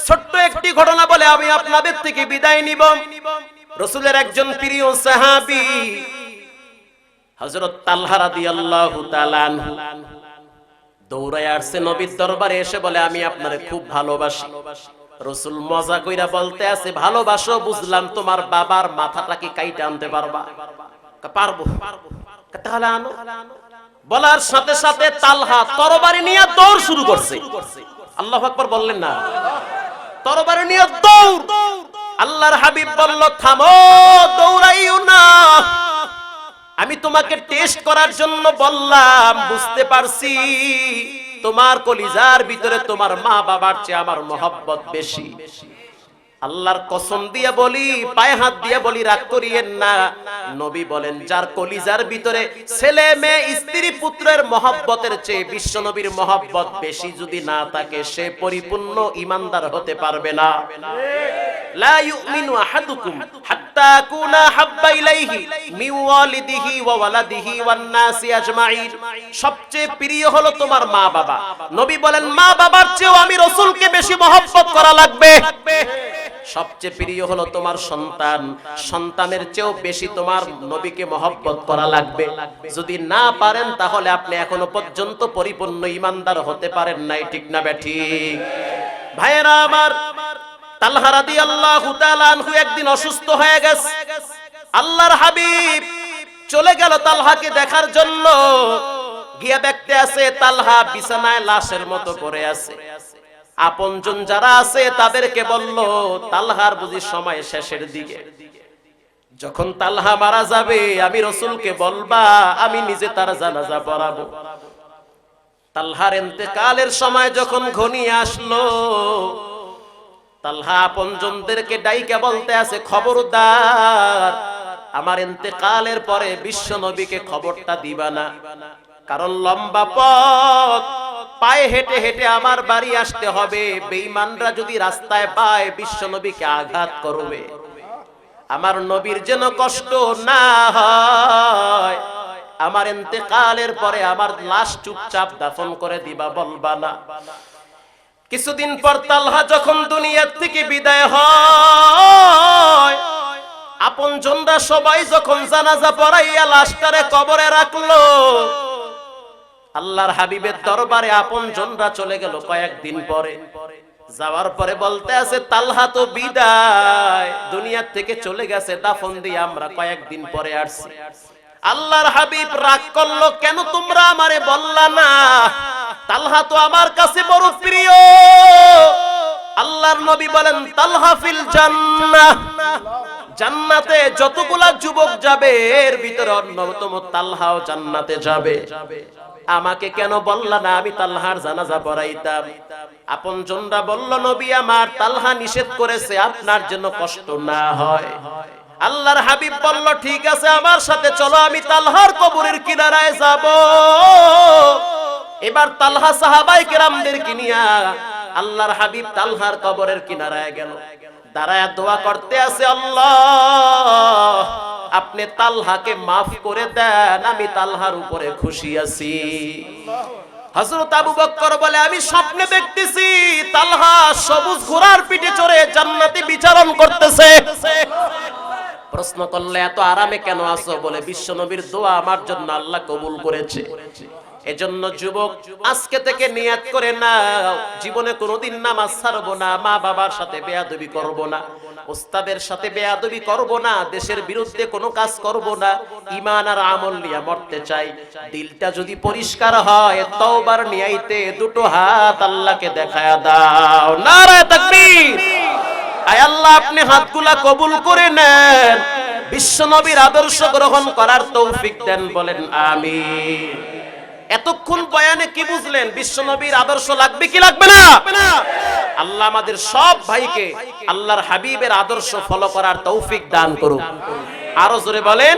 ছোট্ট একটি ঘটনা বলে আমি আপনাদের থেকে বিদায় নিব। রাসূলের একজন প্রিয় সাহাবী হযরত তালহা রাদিয়াল্লাহু তাআলা আনহু দৌড়ায় আসছে নবীর দরবারে, এসে বলে আমি আপনারে খুব ভালোবাসি। রাসূল মজা কইরা বলতে আছে, ভালোবাসো বুঝলাম, তোমার বাবার মাথাটা কি কাইটা আনতে পারবা? পারবো। তাহলে আনো। বলার সাথে সাথে তালহা তরবারি নিয়ে দৌড় শুরু করছে। আল্লাহু আকবার বললেন না? তরবারি নিয়ে দৌড়। আল্লাহর হাবিব বলল, থামো, দৌড়াইও না, আমি তোমাকে টেস্ট করার জন্য বললাম। বুঝতে পারছি তোমার কলিজার ভিতরে তোমার মা বাবার চেয়ে আমার মহব্বত বেশি। আল্লাহর কসম দিয়ে বলি, পায়ে হাত দিয়ে বলি, রাগ করিয়েন না। নবী বলেন, যার কলিজার ভিতরে ছেলে মেয়ে স্ত্রী পুত্রের মহব্বতের চেয়ে বিশ্বনবীর মহব্বত বেশি যদি না থাকে, সে পরিপূর্ণ ঈমানদার হতে পারবে না। লা ইউমিনু আহাদুকুম হাত্তা কুনা হাব্বা ইলাইহি মিন ওয়ালিদিহি ওয়া ওয়ালাদিহি ওয়ান নাসি আজমাইন। সবচেয়ে প্রিয় হলো তোমার মা বাবা। নবী বলেন, মা বাবার চেয়েও আমি রাসূলকে বেশি মহব্বত করা লাগবে। সবচেয়ে প্রিয় হলো তোমার সন্তান, সন্তানের চেয়েও বেশি তোমার নবীকে মহব্বত করা লাগবে। যদি না পারেন তাহলে আপনি এখনো পর্যন্ত পরিপূর্ণ ঈমানদার হতে পারেন নাই, ঠিক না বেঠিক? ভাইয়েরা আমার, তালহা রাদিয়াল্লাহু তাআলা আনহু একদিন অসুস্থ হয়ে গেছে। আল্লাহর হাবিব চলে গেল তালহাকে দেখার জন্য। গিয়া দেখতে আছে তালহা বিছানায় লাশের মতো পড়ে আছে। আপনজন যারা আছে তাদেরকে বলল, তালহার বুঝি সময় শেষের দিকে, যখন তালহা মারা যাবে আমি রাসূলকে বলবা আমি নিজে তার জানাজা পড়াবো। তালহার ইন্তেকালের সময় যখন ঘনিয়ে আসলো, তালহা আপনজনদেরকে ডাইকা বলতে আছে, খবরদার আমার ইন্তেকালের পরে বিশ্ব নবীকে খবরটা দিবা না, কারণ লম্বা পথ, পায়ে হেঁটে হেঁটে আমার বাড়ি আসতে হবে। বেঈমানরা যদি রাস্তায় পায় বিশ্ব নবীকে আঘাত করবে। আমার নবীর যেন কষ্ট না হয়। আমার ইন্তেকালের পরে আমার লাশ চুপচাপ দাফন করে দিবা, বলবা না। কিছুদিন পর তালহা যখন দুনিয়া থেকে বিদায় হয়, আপনজনরা সবাই যখন জানাজা পড়াইয়া লাশটারে কবরে রাখলো, আল্লাহর হাবিবের দরবারে আপনজনরা চলে গেল কয়েকদিন পরে। যাওয়ার পরে বলতে আছে, তালহা তো বিদায়, দুনিয়া থেকে চলে গেছে, দাফন দিয়ে আমরা কয়েকদিন পরে আসছি। আল্লাহর হাবিব রাগ করলো, কেন তোমরা আমারে বললা না? তালহা তো আমার কাছে বড় প্রিয়। আল্লাহর নবী বলেন, তালহা ফিল জান্নাহ, জান্নাতে যতগুলা যুবক যাবে এর ভিতরে অন্যতম তালহাও জান্নাতে যাবে। আমাকে কেন বললা না? আমি তালহার জানাজা পড়াইতাম। আপনজনরা বলল, নবী আমার, তালহা নিষেধ করেছে, আপনার জন্য কষ্ট না হয়। আল্লাহর হাবিব বলল, ঠিক আছে আমার সাথে চলো, আমি তালহার কবরের কিনারায় যাব। এবার তালহা সাহাবায়ে কেরামদেরকে নিয়ে আল্লাহর হাবিব তালহার কবরের কিনারায় গেল, দাঁড়ায় দোয়া করতে আছে, আল্লাহ আপনি তালহাকে মাফ করে দেন, আমি তালহার উপরে খুশি আছি। হযরত আবু বকর বলে, আমি স্বপ্নে দেখতেছি তালহা সবুজ ঘোড়ার পিঠে চড়ে জান্নাতে বিচরণ করতেছে। প্রশ্ন করলে এত আরামে কেন আছো? বলে বিশ্বনবীর দোয়া আমার জন্য আল্লাহ কবুল করেছে। এজন্য যুবক, আজকে থেকে নিয়ত করে নাও, জীবনে কোনোদিন নামাজ ছাড়বো না, মা বাবার সাথে বেয়াদবি করব না, ওস্তাদের সাথে বেয়াদবি করব না, দেশের বিরুদ্ধে কোনো কাজ করব না, ঈমান আর আমল নিয়ে মরতে চাই। দিলটা যদি পরিষ্কার হয়, তওবার নিয়াইতে দুটো হাত আল্লাহকে দেখায়া দাও। নারায়ে তাকবীর। আয় আল্লাহ, আপনি হাতগুলা কবুল করে নেন, বিশ্বনবীর আদর্শ গ্রহণ করার তৌফিক দেন, বলেন আমিন। এতক্ষণ বয়ানে কি বুঝলেন? বিশ্বনবীর আদর্শ লাগবে কি লাগবে না? আল্লাহ আমাদের সব ভাইকে আল্লাহর হাবিবের আদর্শ ফলো করার তৌফিক দান করুন। আরো জোরে বলেন।